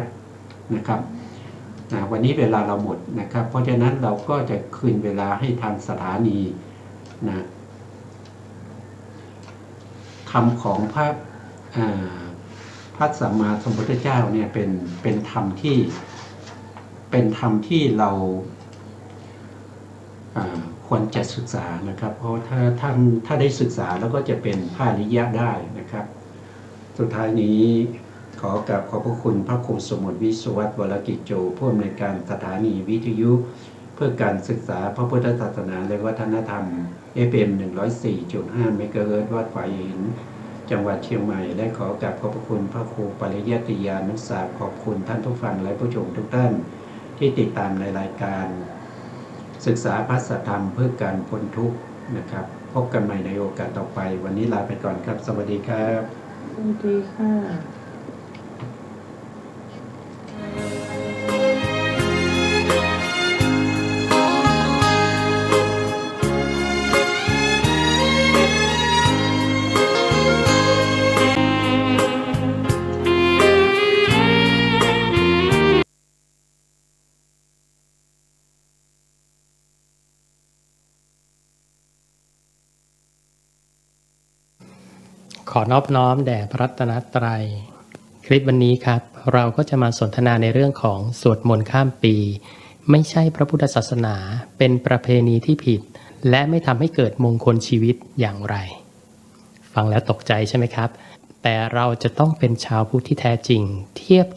นะครับวันนี้เวลาเราหมดนะครับเพราะฉะนั้นเราก็จะคืนเวลาให้ทางสถานีนะธรรมของพระสัมมาสัมพุทธเจ้าเนี่ยเป็นธรรมที่เราควรจะศึกษานะครับเพราะถ้าได้ศึกษาแล้วก็จะเป็นพระอริยะได้นะครับสุดท้ายนี้ขอกราบขอบพระคุณพระครูสมุทรวิศวัตรวรกิจโจผู้อำนวยการสถานีวิทยุเพื่อการศึกษาพระพุทธศาสนาและวัฒนธรรม FM 104.5 เมกะเฮิรตซ์วัดฝายหินจังหวัดเชียงใหม่และขอกราบขอบพระคุณพระครูปริยัติยานุศาสตร์ขอบคุณท่านผู้ฟังและผู้ชมทุกท่านที่ติดตามในรายการศึกษาพระสัทธรรมเพื่อการพ้นทุกข์นะครับพบกันใหม่ในโอกาสต่อไปวันนี้ลาไปก่อนครับสวัสดีครับสวัสดีค่ะขอนอบน้อมแด่พระรัตนตรัยคลิปวันนี้ครับเราก็จะมาสนทนาในเรื่องของสวดมนต์ข้ามปีไม่ใช่พระพุทธศาสนาเป็นประเพณีที่ผิดและไม่ทำให้เกิดมงคลชีวิตอย่างไรฟังแล้วตกใจใช่ไหมครับแต่เราจะต้องเป็นชาวพุทธที่แท้จริงเทียบ